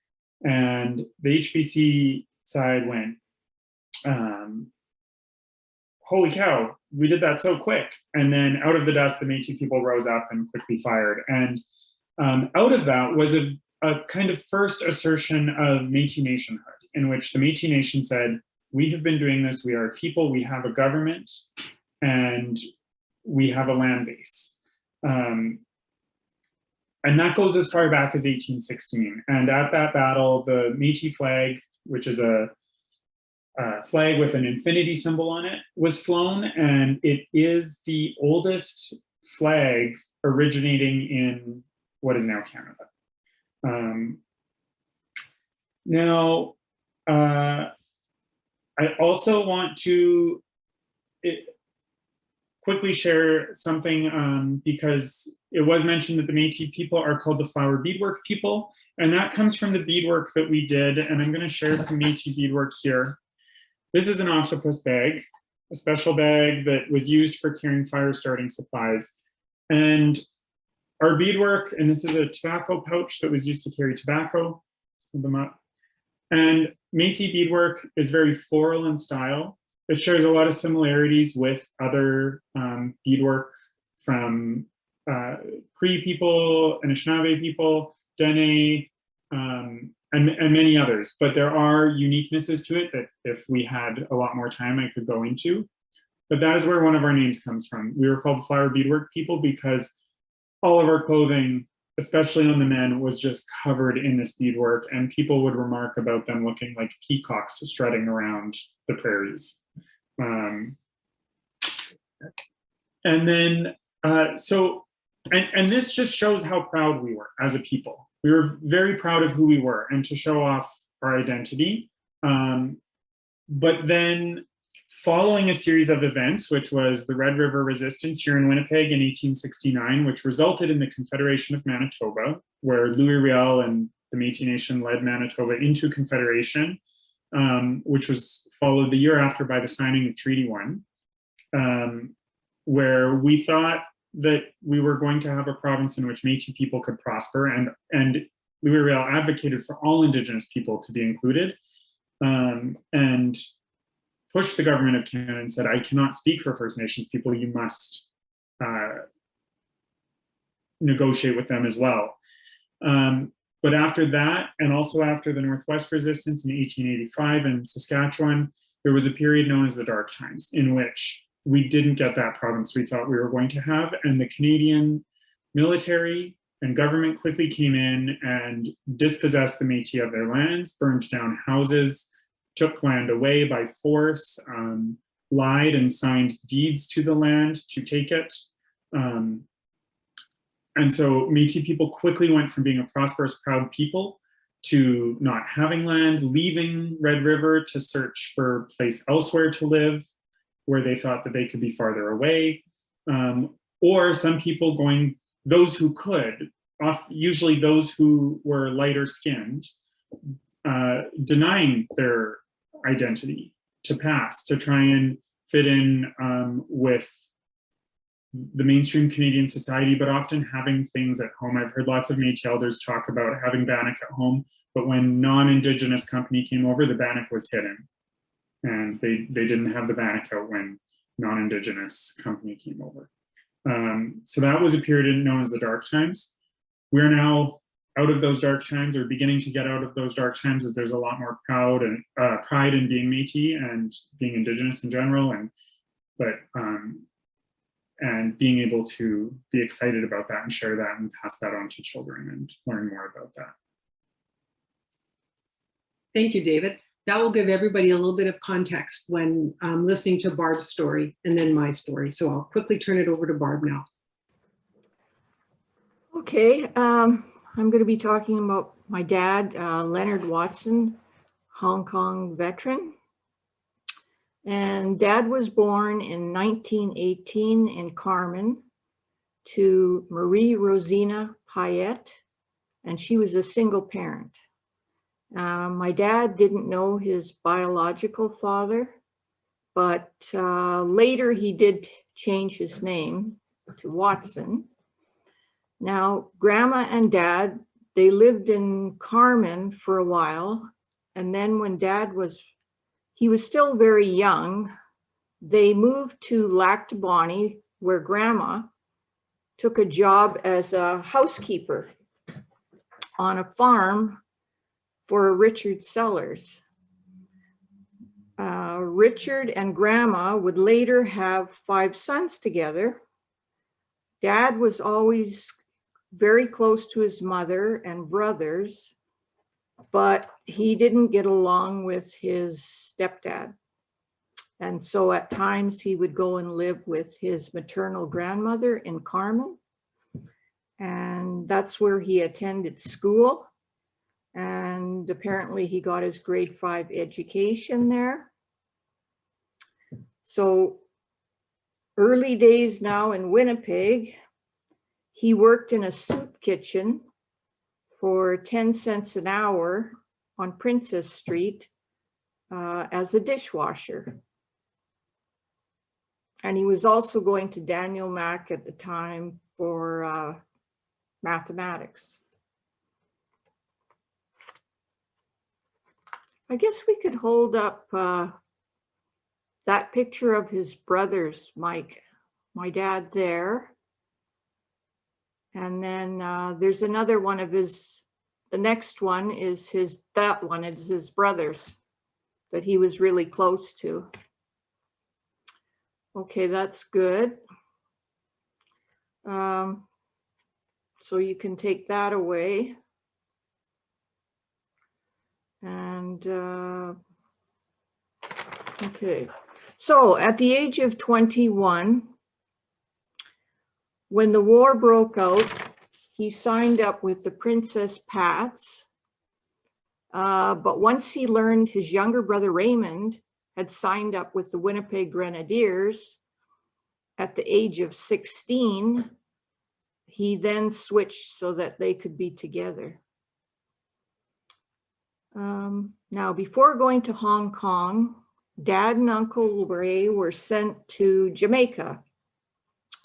and the HBC side went, "Holy cow, we did that so quick." And then out of the dust, the Métis people rose up and quickly fired. And out of that was a kind of first assertion of Métis nationhood, in which the Métis Nation said, "We have been doing this, we are a people, we have a government, and we have a land base." And that goes as far back as 1816. And at that battle, the Métis flag, which is a flag with an infinity symbol on it, was flown, and it is the oldest flag originating in what is now Canada. Now, I also want to quickly share something because it was mentioned that the Métis people are called the flower beadwork people, and that comes from the beadwork that we did, and I'm going to share some Métis beadwork here. This is an octopus bag, a special bag that was used for carrying fire starting supplies. And our beadwork, and this is a tobacco pouch that was used to carry tobacco. Hold them up. And Métis beadwork is very floral in style. It shares a lot of similarities with other beadwork from Cree people, Anishinaabe people, Dene, and many others. But there are uniquenesses to it that if we had a lot more time, I could go into. But that is where one of our names comes from. We were called flower beadwork people because all of our clothing, especially on the men, was just covered in this beadwork, and people would remark about them looking like peacocks strutting around the prairies. And then, and this just shows how proud we were as a people. We were very proud of who we were and to show off our identity. But then following a series of events, which was the Red River Resistance here in Winnipeg in 1869, which resulted in the Confederation of Manitoba, where Louis Riel and the Metis Nation led Manitoba into Confederation, which was followed the year after by the signing of Treaty 1, where we thought that we were going to have a province in which Métis people could prosper, and Louis Riel advocated for all Indigenous people to be included, and pushed the government of Canada and said, "I cannot speak for First Nations people, you must negotiate with them as well." But after that, and also after the Northwest Resistance in 1885 in Saskatchewan, there was a period known as the Dark Times, in which we didn't get that province we thought we were going to have, and the Canadian military and government quickly came in and dispossessed the Métis of their lands, burned down houses, took land away by force, lied and signed deeds to the land to take it. And so Métis people quickly went from being a prosperous, proud people to not having land, leaving Red River to search for a place elsewhere to live, where they thought that they could be farther away. Or some people going, those who could, usually those who were lighter skinned, denying their identity to pass, to try and fit in with the mainstream Canadian society, but often having things at home. I've heard lots of Métis elders talk about having bannock at home, but when non-Indigenous company came over, the bannock was hidden. And they didn't have the bannock out when non-Indigenous company came over. So that was a period known as the dark times. We're now out of those dark times, or beginning to get out of those dark times, as there's a lot more pride in being Métis and being Indigenous in general, and being able to be excited about that and share that and pass that on to children and learn more about that. Thank you, David. That will give everybody a little bit of context when listening to Barb's story and then my story. So I'll quickly turn it over to Barb now. Okay, I'm going to be talking about my dad, Leonard Watson, Hong Kong veteran. And Dad was born in 1918 in Carmen to Marie Rosina Payette, and she was a single parent. My dad didn't know his biological father, but later he did change his name to Watson. Now, Grandma and Dad, they lived in Carmen for a while, and then when Dad was still very young, they moved to Lac du Bonnet, where Grandma took a job as a housekeeper on a farm for Richard Sellers. Richard and Grandma would later have 5 sons together. Dad was always very close to his mother and brothers, but he didn't get along with his stepdad. And so at times he would go and live with his maternal grandmother in Carmen. And that's where he attended school. And apparently he got his grade 5 education there. So early days now in Winnipeg, he worked in a soup kitchen for 10 cents an hour on Princess Street as a dishwasher. And he was also going to Daniel Mac at the time for mathematics. I guess we could hold up that picture of his brothers, Mike, my dad there. And then there's another one of his, the next one is that one is his brothers that he was really close to. Okay, that's good. So you can take that away. And okay, so at the age of 21, when the war broke out, he signed up with the Princess Pats. But once he learned his younger brother Raymond had signed up with the Winnipeg Grenadiers at the age of 16, he then switched so that they could be together. Now, before going to Hong Kong, Dad and Uncle Ray were sent to Jamaica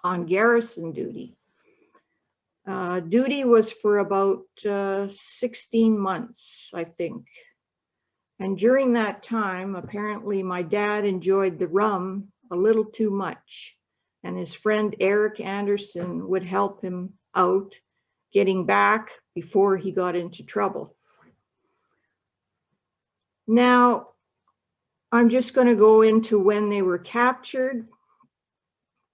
on garrison duty. Duty was for about 16 months, I think. And during that time, apparently my dad enjoyed the rum a little too much. And his friend Eric Anderson would help him out getting back before he got into trouble. Now, I'm just going to go into when they were captured.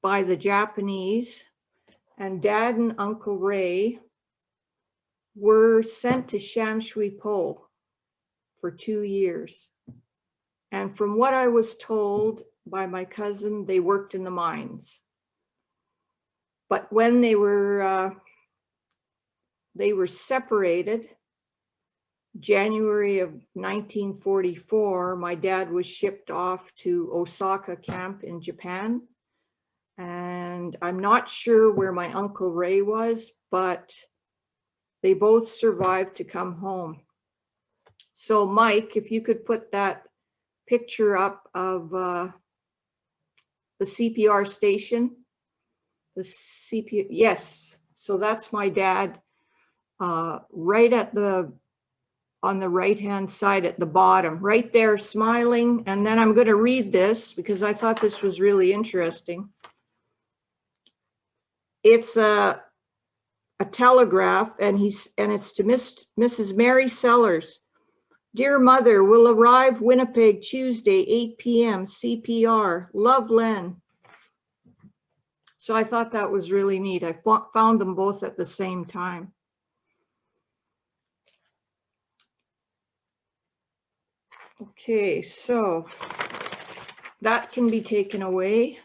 by the Japanese, and Dad and Uncle Ray were sent to Sham Shui Po for 2 years. And from what I was told by my cousin, they worked in the mines. But when they were separated, January of 1944, my dad was shipped off to Osaka camp in Japan. And I'm not sure where my Uncle Ray was, but they both survived to come home. So Mike, if you could put that picture up of the CPR station, the CPR, yes. So that's my dad right at on the right-hand side at the bottom, right there smiling. And then I'm going to read this because I thought this was really interesting. It's a telegraph, and it's to Mrs. Mary Sellers. Dear Mother, will arrive Winnipeg Tuesday, 8 p.m. CPR. Love, Len. So I thought that was really neat. I found them both at the same time. Okay, so that can be taken away.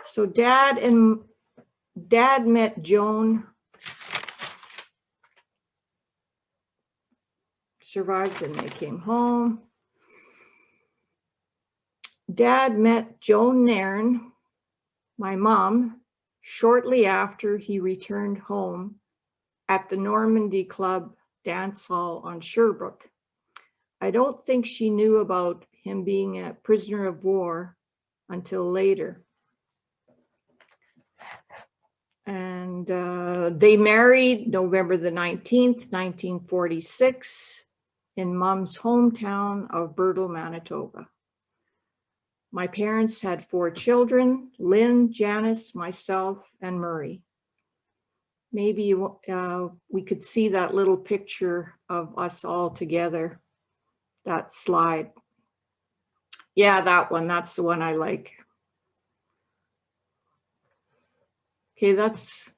So Dad met Joan, survived and they came home. Dad met Joan Nairn, my mom, shortly after he returned home at the Normandy Club dance hall on Sherbrooke. I don't think she knew about him being a prisoner of war until later. And they married November the 19th, 1946 in Mom's hometown of Bertel, Manitoba. My parents had 4 children, Lynn, Janice, myself, and Murray. Maybe we could see that little picture of us all together, that slide. Yeah, that one, that's the one I like. Okay, that's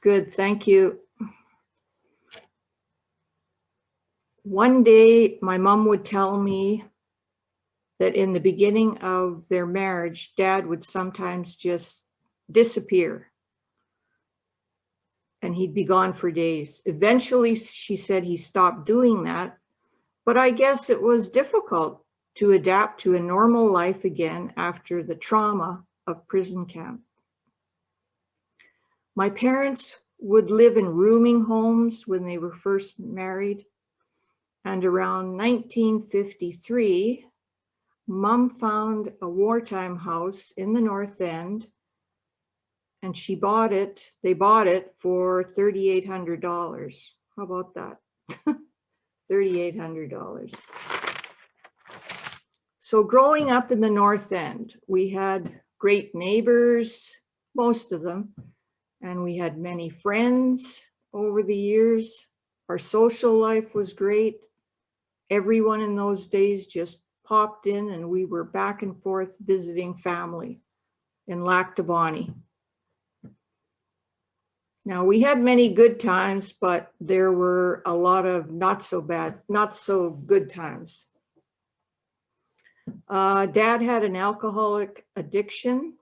good, thank you. One day, my mom would tell me that in the beginning of their marriage, Dad would sometimes just disappear. And he'd be gone for days. Eventually, she said he stopped doing that, but I guess it was difficult to adapt to a normal life again after the trauma of prison camp. My parents would live in rooming homes when they were first married, and around 1953, Mom found a wartime house in the North End, and they bought it for $3,800. How about that? $3,800. So growing up in the North End, we had great neighbors, most of them, and we had many friends over the years. Our social life was great. Everyone in those days just popped in, and we were back and forth visiting family in Lac du Bonnet. Now, we had many good times, but there were a lot of not so good times. Dad had an alcoholic addiction,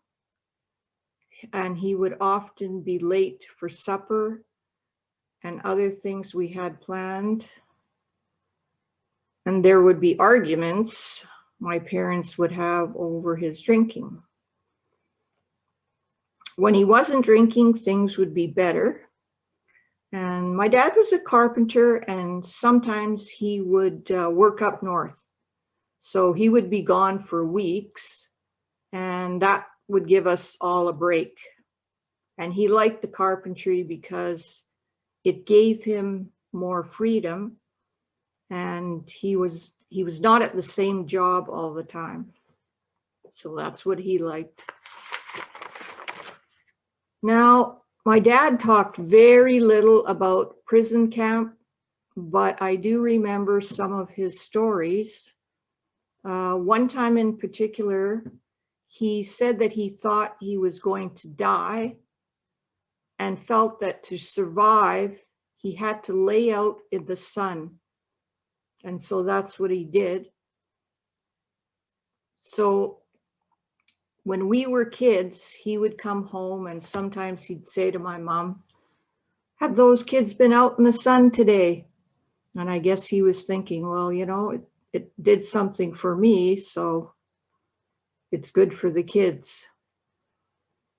and he would often be late for supper and other things we had planned. And there would be arguments my parents would have over his drinking. When he wasn't drinking, things would be better. And my dad was a carpenter, and sometimes he would work up north. So he would be gone for weeks, and that would give us all a break. And he liked the carpentry because it gave him more freedom, and he was not at the same job all the time. So that's what he liked. Now, my dad talked very little about prison camp, but I do remember some of his stories. One time in particular, he said that he thought he was going to die and felt that to survive, he had to lay out in the sun. And so that's what he did. So when we were kids, he would come home and sometimes he'd say to my mom, "Have those kids been out in the sun today?" And I guess he was thinking, well, you know, it did something for me, so it's good for the kids.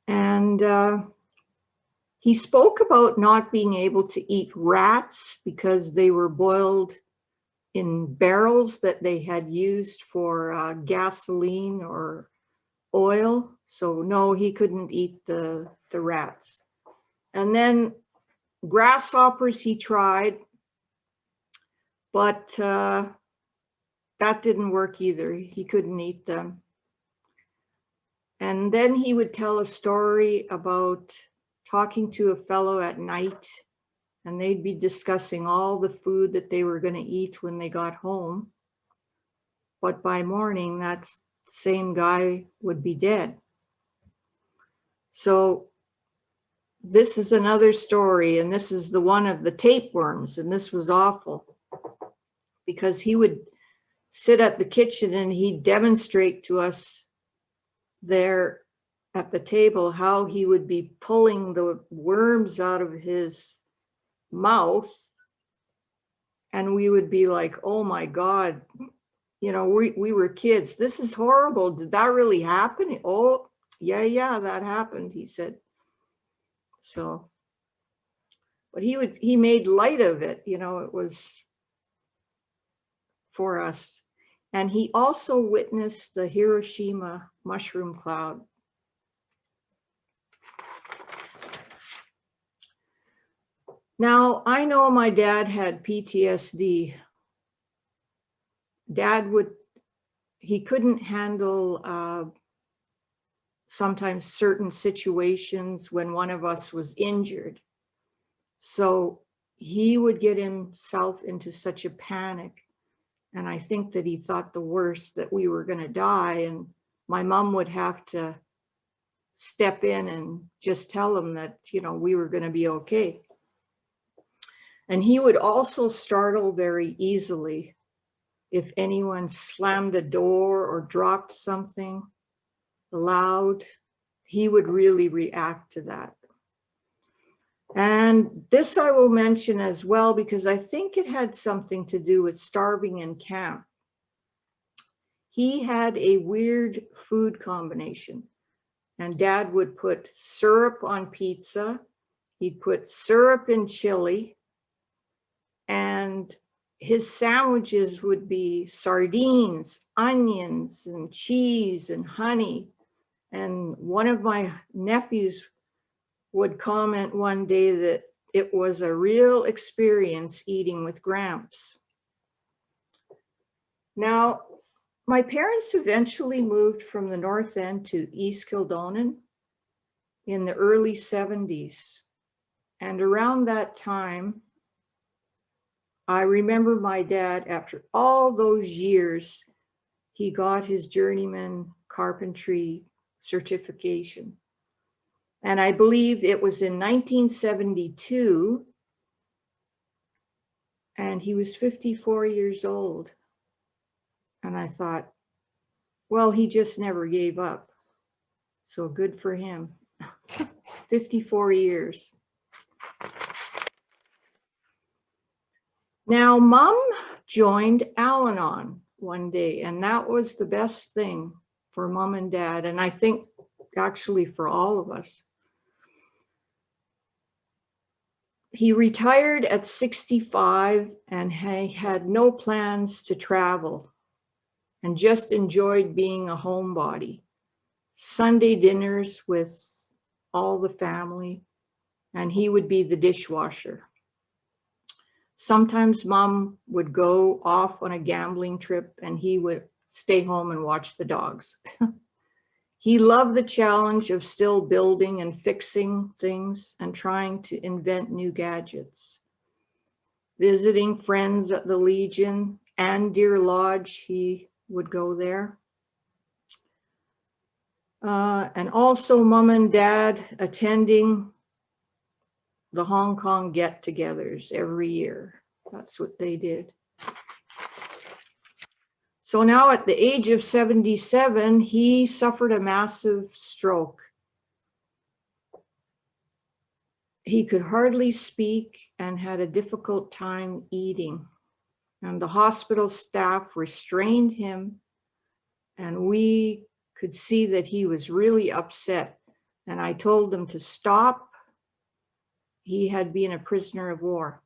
And he spoke about not being able to eat rats because they were boiled in barrels that they had used for gasoline or oil. So no, he couldn't eat the rats. And then grasshoppers he tried, but that didn't work either. He couldn't eat them. And then he would tell a story about talking to a fellow at night, and they'd be discussing all the food that they were going to eat when they got home. But by morning, that same guy would be dead. So this is another story, and this is the one of the tapeworms, and this was awful because he would sit at the kitchen and he'd demonstrate to us there at the table how he would be pulling the worms out of his mouth, and we would be like, oh my God, you know, we were kids. This is horrible. Did that really happen? Oh, yeah, that happened, he said. So, but he made light of it, you know, it was for us. And he also witnessed the Hiroshima mushroom cloud. Now, I know my dad had PTSD. He couldn't handle sometimes certain situations when one of us was injured. So he would get himself into such a panic. And I think that he thought the worst, that we were going to die. And my mom would have to step in and just tell him that, you know, we were going to be okay. And he would also startle very easily if anyone slammed a door or dropped something loud. He would really react to that. And this I will mention as well, because I think it had something to do with starving in camp. He had a weird food combination, and Dad would put syrup on pizza. He'd put syrup in chili, and his sandwiches would be sardines, onions, and cheese and honey. And one of my nephews would comment one day that it was a real experience eating with Gramps. Now, my parents eventually moved from the North End to East Kildonan in the early 70s. And around that time, I remember my dad, after all those years, he got his journeyman carpentry certification. And I believe it was in 1972, and he was 54 years old. And I thought, well, he just never gave up. So good for him. 54 years. Now, Mom joined Al-Anon one day, and that was the best thing for Mom and Dad, and I think actually for all of us. He retired at 65 and he had no plans to travel and just enjoyed being a homebody. Sunday dinners with all the family, and he would be the dishwasher. Sometimes Mom would go off on a gambling trip and he would stay home and watch the dogs. He loved the challenge of still building and fixing things and trying to invent new gadgets. Visiting friends at the Legion and Deer Lodge, he would go there. And also mom and dad attending the Hong Kong get-togethers every year. That's what they did. So now at the age of 77, he suffered a massive stroke. He could hardly speak and had a difficult time eating. And the hospital staff restrained him, and we could see that he was really upset. And I told them to stop. He had been a prisoner of war.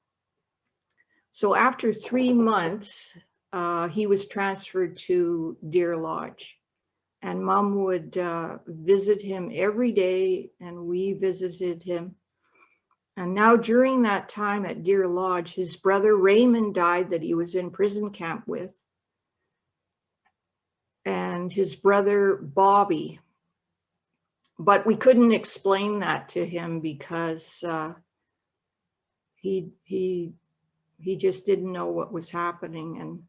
So after 3 months, he was transferred to Deer Lodge, and mom would visit him every day, and we visited him. And now during that time at Deer Lodge, his brother Raymond died that he was in prison camp with, and his brother Bobby. But we couldn't explain that to him because he just didn't know what was happening. And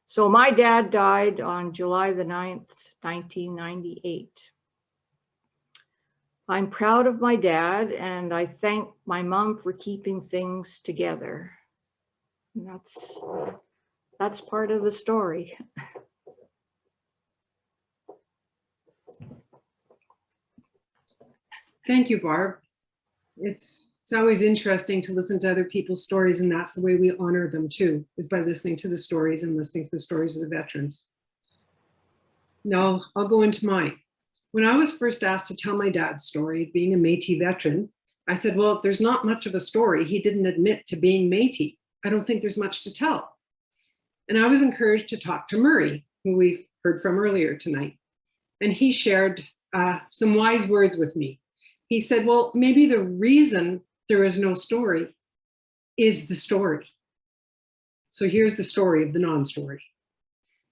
so my dad died on July the 9th, 1998. I'm proud of my dad, and I thank my mom for keeping things together. And that's part of the story. Thank you, Barb. It's always interesting to listen to other people's stories, and that's the way we honor them too, is by listening to the stories and listening to the stories of the veterans. Now, I'll go into mine. When I was first asked to tell my dad's story, being a Métis veteran, I said, well, there's not much of a story. He didn't admit to being Métis. I don't think there's much to tell. And I was encouraged to talk to Murray, who we've heard from earlier tonight. And he shared some wise words with me. He said, well, maybe the reason there is no story is the story. So here's the story of the non-story.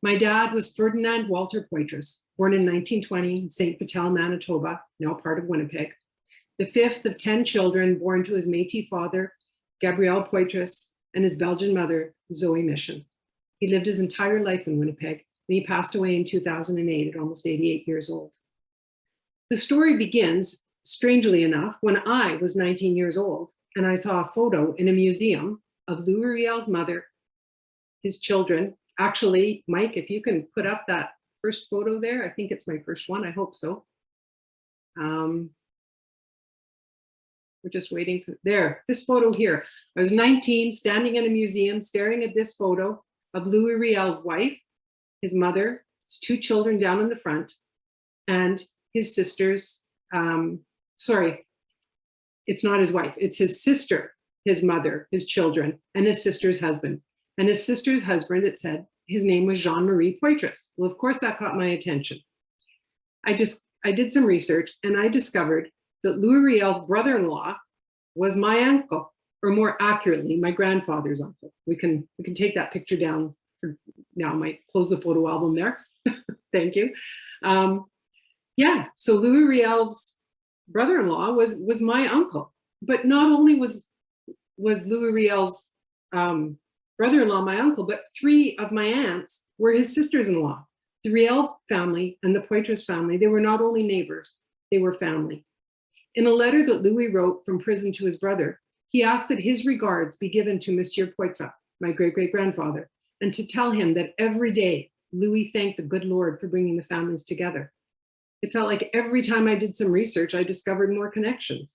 My dad was Ferdinand Walter Poitras, born in 1920 in St. Vital, Manitoba, now part of Winnipeg, the fifth of 10 children born to his Métis father, Gabriel Poitras, and his Belgian mother, Zoe Mission. He lived his entire life in Winnipeg, and he passed away in 2008 at almost 88 years old. The story begins, strangely enough, when I was 19 years old, and I saw a photo in a museum of Louis Riel's mother, his children. Actually, Mike, if you can put up that first photo there, I think it's my first one, I hope so. We're just waiting for, there, this photo here. I was 19, standing in a museum, staring at this photo of Louis Riel's wife, his mother, his 2 children down in the front, and his sisters, sorry, it's not his wife, it's his sister, his mother, his children, and his sister's husband. And his sister's husband, it said, his name was Jean-Marie Poitras. Well, of course, that caught my attention. I did some research, and I discovered that Louis Riel's brother-in-law was my uncle, or more accurately, my grandfather's uncle. We can take that picture down for now. I might close the photo album there. Thank you. Yeah, so Louis Riel's brother-in-law was my uncle. But not only was Louis Riel's brother-in-law my uncle, but 3 of my aunts were his sisters-in-law. The Riel family and the Poitras family, they were not only neighbors, they were family. In a letter that Louis wrote from prison to his brother, he asked that his regards be given to Monsieur Poitras, my great-great-grandfather, and to tell him that every day Louis thanked the good Lord for bringing the families together. It felt like every time I did some research, I discovered more connections.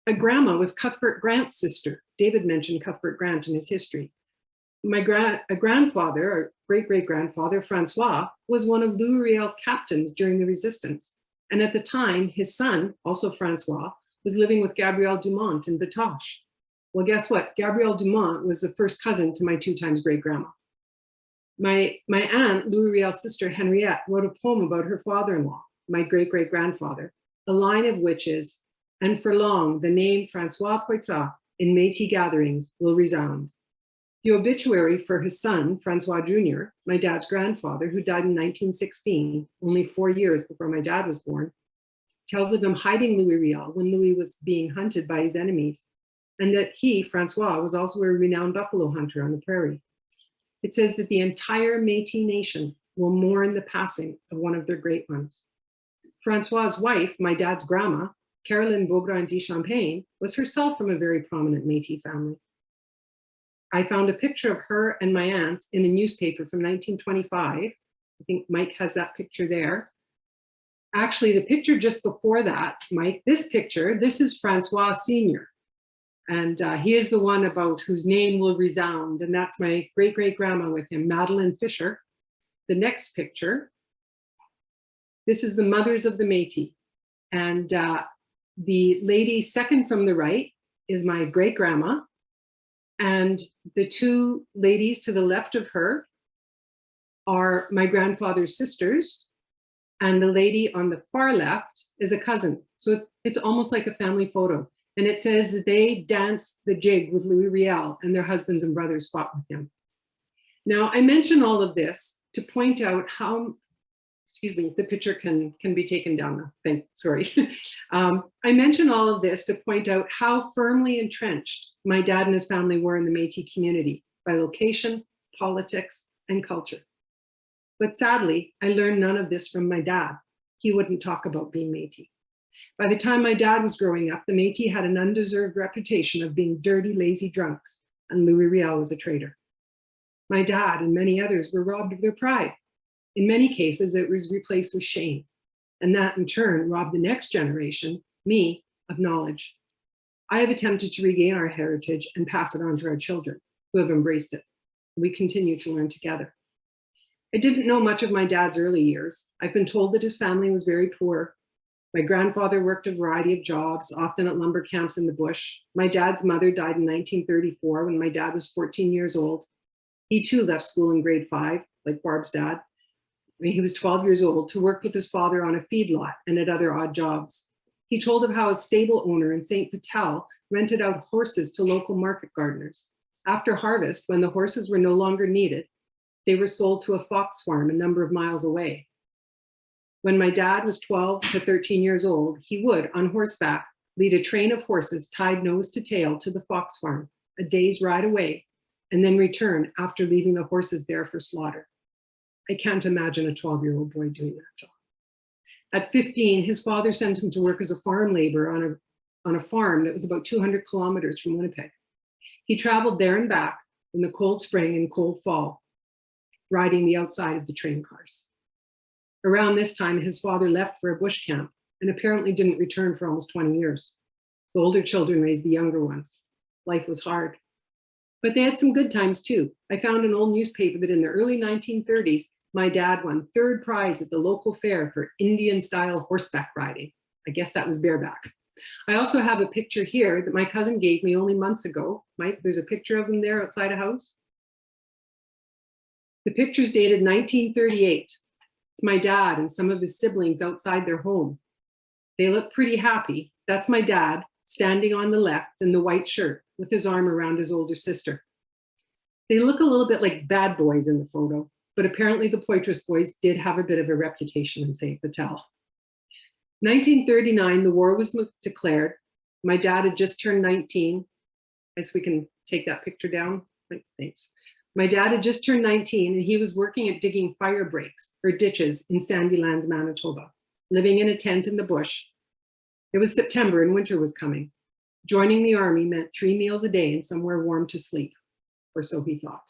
My grandma was Cuthbert Grant's sister. David mentioned Cuthbert Grant in his history. My grandfather, or great-great-grandfather, Francois, was one of Louis Riel's captains during the resistance. And at the time, his son, also Francois, was living with Gabrielle Dumont in Batoche. Well, guess what? Gabrielle Dumont was the first cousin to my 2 times great-grandma. My aunt, Louis Riel's sister, Henriette, wrote a poem about her father-in-law, my great-great-grandfather, a line of which is, and for long, the name Francois Poitras in Métis gatherings will resound. The obituary for his son, Francois Jr., my dad's grandfather, who died in 1916, only 4 years before my dad was born, tells of him hiding Louis Riel when Louis was being hunted by his enemies, and that he, Francois, was also a renowned buffalo hunter on the prairie. It says that the entire Metis Nation will mourn the passing of one of their great ones. Francois's wife, my dad's grandma, Caroline Beaugrand de Champagne, was herself from a very prominent Métis family. I found a picture of her and my aunts in a newspaper from 1925. I think Mike has that picture there. Actually, the picture just before that, Mike, this picture, this is Francois Sr. And he is the one about whose name will resound. And that's my great-great-grandma with him, Madeline Fisher. The next picture, this is the mothers of the Métis. And the lady second from the right is my great-grandma. And the two ladies to the left of her are my grandfather's sisters. And the lady on the far left is a cousin. So it's almost like a family photo. And it says that they danced the jig with Louis Riel and their husbands and brothers fought with him. Now, I mention all of this to point out how, excuse me, the picture can be taken down now. Sorry. I mention all of this to point out how firmly entrenched my dad and his family were in the Métis community by location, politics, and culture. But sadly, I learned none of this from my dad. He wouldn't talk about being Métis. By the time my dad was growing up, the Métis had an undeserved reputation of being dirty, lazy drunks, and Louis Riel was a traitor. My dad and many others were robbed of their pride. In many cases, it was replaced with shame. And that in turn robbed the next generation, me, of knowledge. I have attempted to regain our heritage and pass it on to our children who have embraced it. We continue to learn together. I didn't know much of my dad's early years. I've been told that his family was very poor. My grandfather worked a variety of jobs, often at lumber camps in the bush. My dad's mother died in 1934 when my dad was 14 years old. He too left school in grade 5, like Barb's dad. When he was 12 years old, to work with his father on a feedlot and at other odd jobs. He told of how a stable owner in St. Patel rented out horses to local market gardeners. After harvest, when the horses were no longer needed, they were sold to a fox farm a number of miles away. When my dad was 12 to 13 years old, he would, on horseback, lead a train of horses tied nose to tail to the fox farm, a day's ride away, and then return after leaving the horses there for slaughter. I can't imagine a 12-year-old boy doing that job. At 15, his father sent him to work as a farm laborer on a farm that was about 200 kilometers from Winnipeg. He traveled there and back in the cold spring and cold fall, riding the outside of the train cars. Around this time, his father left for a bush camp and apparently didn't return for almost 20 years. The older children raised the younger ones. Life was hard. But they had some good times too. I found an old newspaper that in the early 1930s, my dad won 3rd prize at the local fair for Indian-style horseback riding. I guess that was bareback. I also have a picture here that my cousin gave me only months ago. Mike, there's a picture of him there outside a house. The picture's dated 1938. It's my dad and some of his siblings outside their home. They look pretty happy. That's my dad standing on the left in the white shirt with his arm around his older sister. They look a little bit like bad boys in the photo, but apparently the Poitras boys did have a bit of a reputation in St. Patel. 1939, the war was declared. My dad had just turned 19. I guess we can take that picture down. Thanks. My dad had just turned 19 and he was working at digging fire breaks or ditches in Sandylands, Manitoba, living in a tent in the bush. It was September and winter was coming. Joining the army meant 3 meals a day and somewhere warm to sleep, or so he thought.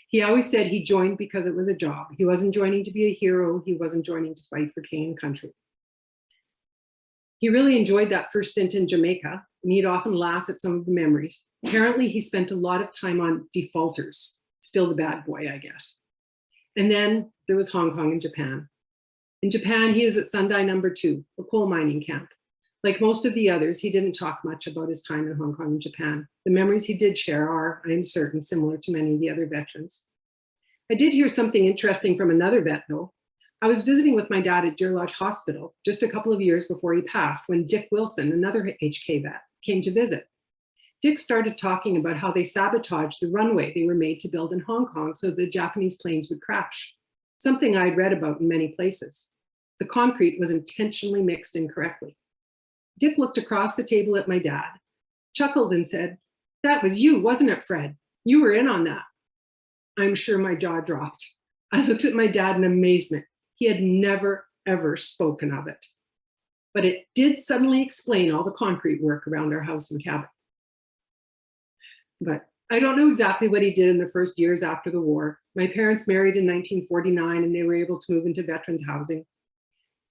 He always said he joined because it was a job. He wasn't joining to be a hero. He wasn't joining to fight for king and country. He really enjoyed that first stint in Jamaica, and he'd often laugh at some of the memories. Apparently, he spent a lot of time on defaulters. Still the bad boy, I guess. And then there was Hong Kong and Japan. In Japan, he was at Sundai No. 2, a coal mining camp. Like most of the others, he didn't talk much about his time in Hong Kong and Japan. The memories he did share are, I'm certain, similar to many of the other veterans. I did hear something interesting from another vet, though. I was visiting with my dad at Deer Lodge Hospital just a couple of years before he passed when Dick Wilson, another HK vet, came to visit. Dick started talking about how they sabotaged the runway they were made to build in Hong Kong so the Japanese planes would crash, something I'd read about in many places. The concrete was intentionally mixed incorrectly. Dick looked across the table at my dad, chuckled and said, "That was you, wasn't it, Fred? You were in on that." I'm sure my jaw dropped. I looked at my dad in amazement. He had never, ever spoken of it. But it did suddenly explain all the concrete work around our house and cabin. But I don't know exactly what he did in the first years after the war. My parents married in 1949 and they were able to move into veterans housing.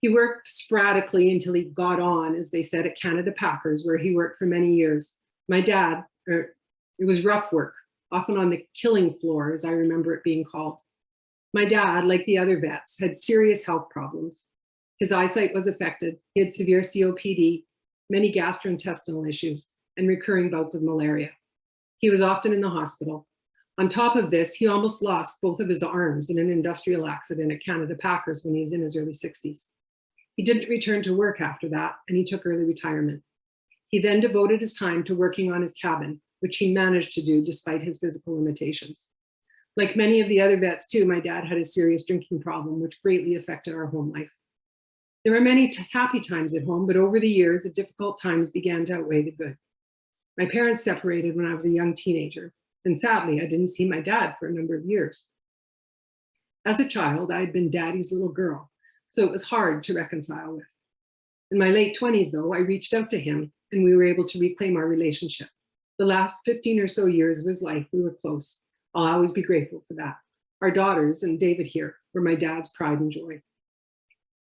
He worked sporadically until he got on, as they said, at Canada Packers, where he worked for many years. My dad, it was rough work, often on the killing floor, as I remember it being called. My dad, like the other vets, had serious health problems. His eyesight was affected. He had severe COPD, many gastrointestinal issues, and recurring bouts of malaria. He was often in the hospital. On top of this, he almost lost both of his arms in an industrial accident at Canada Packers when he was in his early 60s. He didn't return to work after that, and he took early retirement. He then devoted his time to working on his cabin, which he managed to do despite his physical limitations. Like many of the other vets too, my dad had a serious drinking problem, which greatly affected our home life. There were many happy times at home, but over the years, the difficult times began to outweigh the good. My parents separated when I was a young teenager, and sadly, I didn't see my dad for a number of years. As a child, I had been daddy's little girl, so it was hard to reconcile with. In my late 20s, though, I reached out to him and we were able to reclaim our relationship. The last 15 or so years of his life, we were close. I'll always be grateful for that. Our daughters and David here were my dad's pride and joy.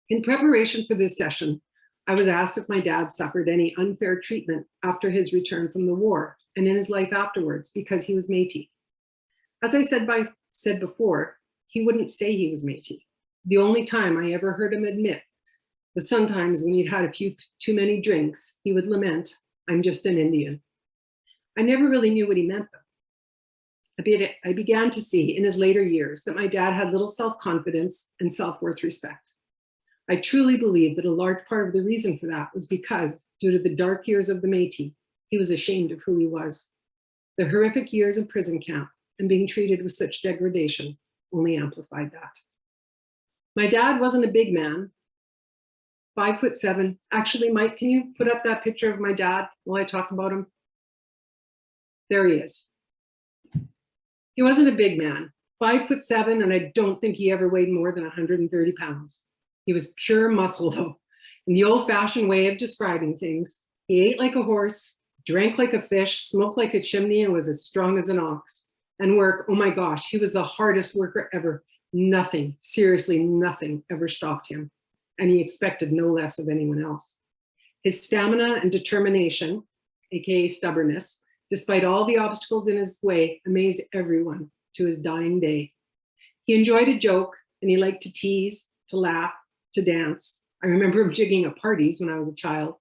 In preparation for this session, I was asked if my dad suffered any unfair treatment after his return from the war and in his life afterwards because he was Métis. As I said before, he wouldn't say he was Métis. The only time I ever heard him admit was sometimes when he'd had a few too many drinks, he would lament, "I'm just an Indian." I never really knew what he meant though. I began to see in his later years that my dad had little self-confidence and self-worth respect. I truly believe that a large part of the reason for that was because, due to the dark years of the Métis, he was ashamed of who he was. The horrific years of prison camp and being treated with such degradation only amplified that. My dad wasn't a big man, 5'7". Actually, Mike, can you put up that picture of my dad while I talk about him? There he is. He wasn't a big man, 5'7", and I don't think he ever weighed more than 130 pounds. He was pure muscle though. In the old-fashioned way of describing things, he ate like a horse, drank like a fish, smoked like a chimney, and was as strong as an ox. And work, oh my gosh, he was the hardest worker ever. Nothing, seriously nothing ever stopped him. And he expected no less of anyone else. His stamina and determination, AKA stubbornness, despite all the obstacles in his way, amazed everyone to his dying day. He enjoyed a joke and he liked to tease, to laugh, to dance. I remember him jigging at parties when I was a child,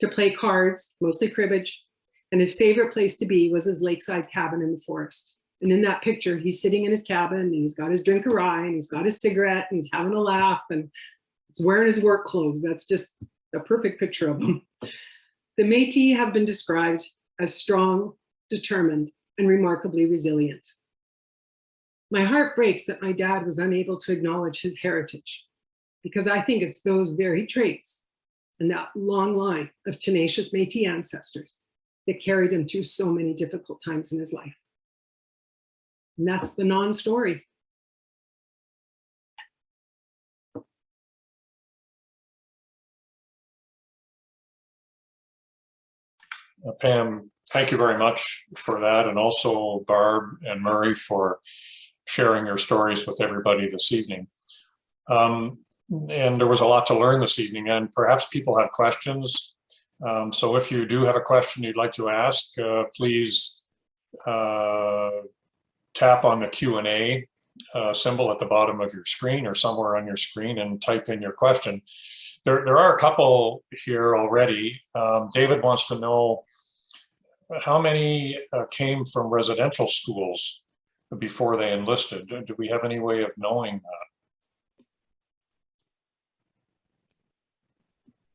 to play cards, mostly cribbage, and his favorite place to be was his lakeside cabin in the forest. And in that picture, he's sitting in his cabin and he's got his drink of rye and he's got his cigarette and he's having a laugh and he's wearing his work clothes. That's just a perfect picture of him. The Métis have been described as strong, determined, and remarkably resilient. My heart breaks that my dad was unable to acknowledge his heritage, because I think it's those very traits and that long line of tenacious Métis ancestors that carried him through so many difficult times in his life. And that's the non-story. Pam, thank you very much for that. And also Barb and Murray for sharing your stories with everybody this evening. And there was a lot to learn this evening, and perhaps people have questions. So if you do have a question you'd like to ask, please tap on the Q&A symbol at the bottom of your screen or somewhere on your screen and type in your question. There are a couple here already. David wants to know how many came from residential schools before they enlisted. Do we have any way of knowing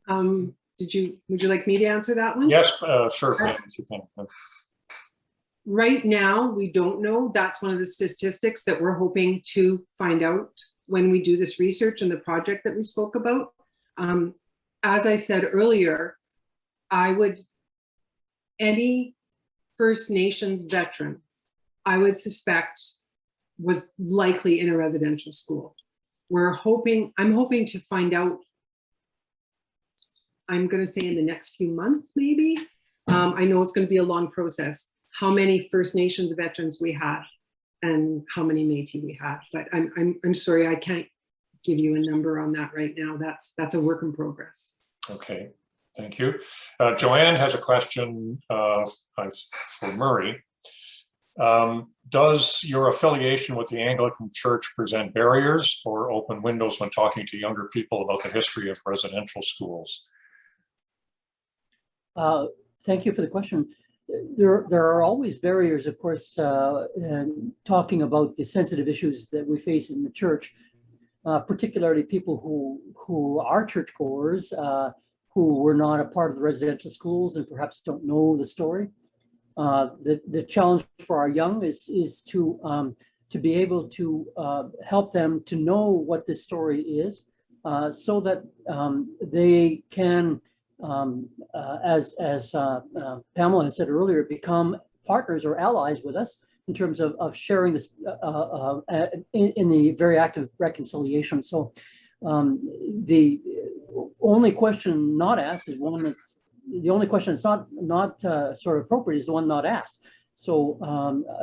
that? Would you like me to answer that one? Yes, sure, Pam, if you can. Right now, we don't know. That's one of the statistics that we're hoping to find out when we do this research and the project that we spoke about. As I said earlier, any First Nations veteran, I would suspect was likely in a residential school. I'm hoping to find out, I'm going to say in the next few months, maybe. I know it's going to be a long process, how many First Nations veterans we have and how many Métis we have. But I'm sorry, I can't give you a number on that right now. That's a work in progress. Okay, thank you. Joanne has a question for Murray. Does your affiliation with the Anglican Church present barriers or open windows when talking to younger people about the history of residential schools? Thank you for the question. There are always barriers, of course, in talking about the sensitive issues that we face in the church, particularly people who are churchgoers, who were not a part of the residential schools and perhaps don't know the story. The challenge for our young is to be able to help them to know what this story is, so that they can, as Pamela has said earlier, become partners or allies with us in terms of sharing this in the very act of reconciliation. So the only question not asked is one that's, the only question that's not sort of appropriate is the one not asked. So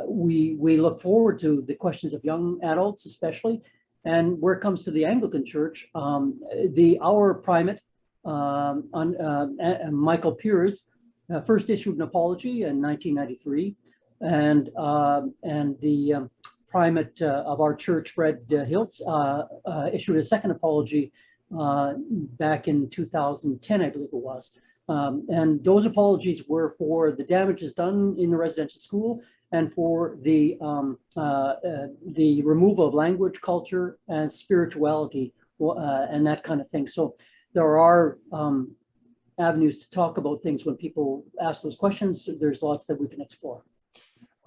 we look forward to the questions of young adults, especially, and where it comes to the Anglican Church, our primate, Michael Piers, first issued an apology in 1993, and the primate of our church, Fred Hiltz, issued a second apology back in 2010, I believe it was. And those apologies were for the damages done in the residential school and for the removal of language, culture, and spirituality, and that kind of thing. So there are avenues to talk about things when people ask those questions. There's lots that we can explore.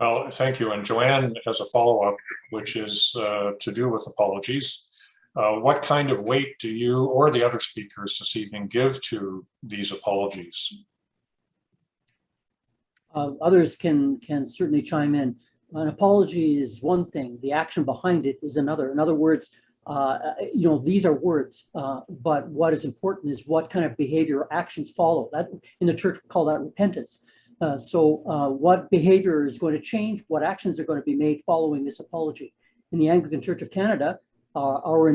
Well, thank you. And Joanne has a follow-up, which is to do with apologies. What kind of weight do you or the other speakers this evening give to these apologies? Others can certainly chime in. An apology is one thing. The action behind it is another. In other words, these are words, but what is important is what kind of behavior or actions follow. That in the church we call that repentance. So what behavior is going to change? What actions are going to be made following this apology? In the Anglican Church of Canada, our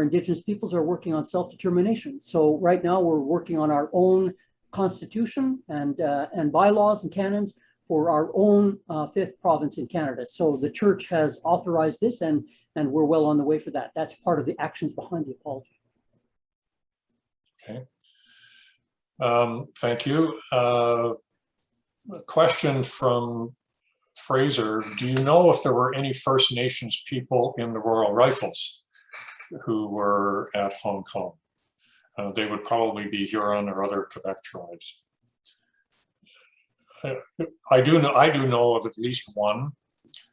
Indigenous peoples are working on self-determination. So right now we're working on our own constitution and bylaws and canons for our own fifth province in Canada. So the church has authorized this, and we're well on the way for that. That's part of the actions behind the apology. Okay. Thank you. A question from Fraser. Do you know if there were any First Nations people in the Royal Rifles who were at Hong Kong? They would probably be Huron or other Quebec tribes. I do know of at least one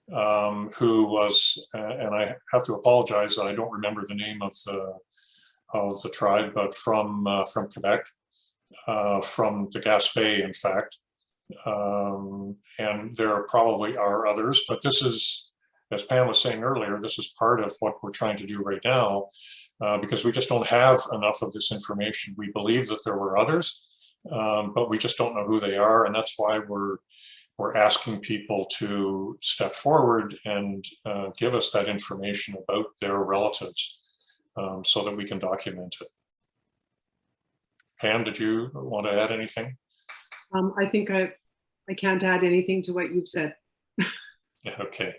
who was, and I have to apologize, I don't remember the name of the tribe, but from Quebec, from the Gaspé, in fact. And there probably are others, but this is, as Pam was saying earlier, this is part of what we're trying to do right now, because we just don't have enough of this information. We believe that there were others, but we just don't know who they are, and that's why we're asking people to step forward and give us that information about their relatives, so that we can document it. Pam, did you want to add anything? I think I can't add anything to what you've said. Yeah, okay.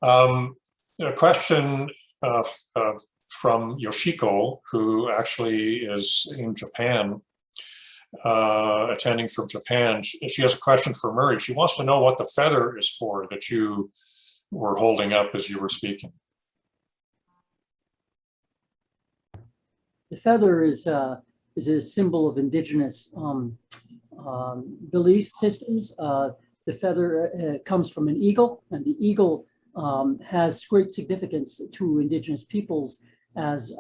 A question from Yoshiko, who actually is in Japan, attending from Japan. She has a question for Murray. She wants to know what the feather is for that you were holding up as you were speaking. The feather is a symbol of Indigenous belief systems. The feather comes from an eagle, and the eagle has great significance to Indigenous peoples as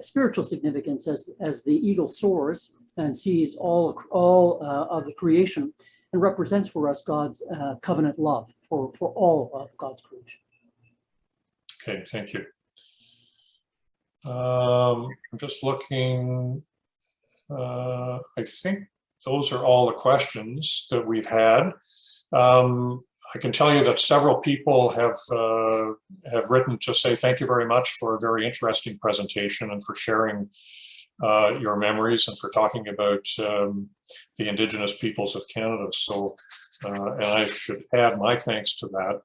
spiritual significance, as the eagle soars and sees all of the creation and represents for us God's covenant love for all of God's creation. Okay, thank you. I'm just looking. I think those are all the questions that we've had. I can tell you that several people have written to say thank you very much for a very interesting presentation and for sharing your memories and for talking about the Indigenous peoples of Canada. So, and I should add my thanks to that.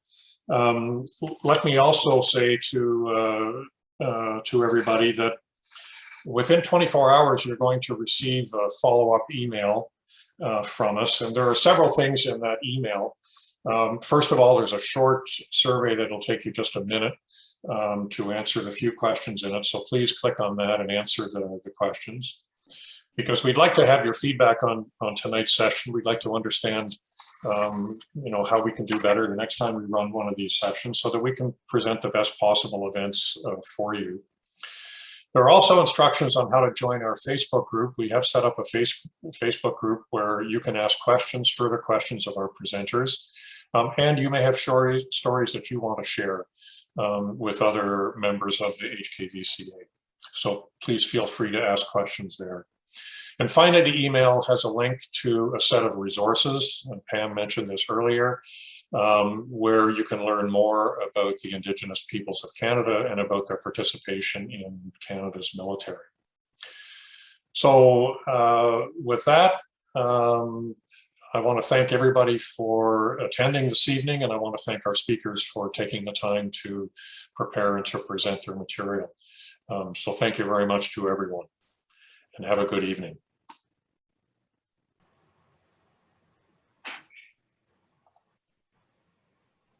Let me also say to everybody that within 24 hours, you're going to receive a follow-up email from us. And there are several things in that email. First of all, there's a short survey that'll take you just a minute to answer the few questions in it. So please click on that and answer the questions. Because we'd like to have your feedback on tonight's session. We'd like to understand how we can do better the next time we run one of these sessions so that we can present the best possible events for you. There are also instructions on how to join our Facebook group. We have set up a Facebook group where you can ask questions, further questions of our presenters, and you may have stories that you want to share with other members of the HKVCA. So please feel free to ask questions there. And finally, the email has a link to a set of resources, and Pam mentioned this earlier, where you can learn more about the Indigenous peoples of Canada and about their participation in Canada's military. So with that, I want to thank everybody for attending this evening, and I want to thank our speakers for taking the time to prepare and to present their material. So thank you very much to everyone, and have a good evening.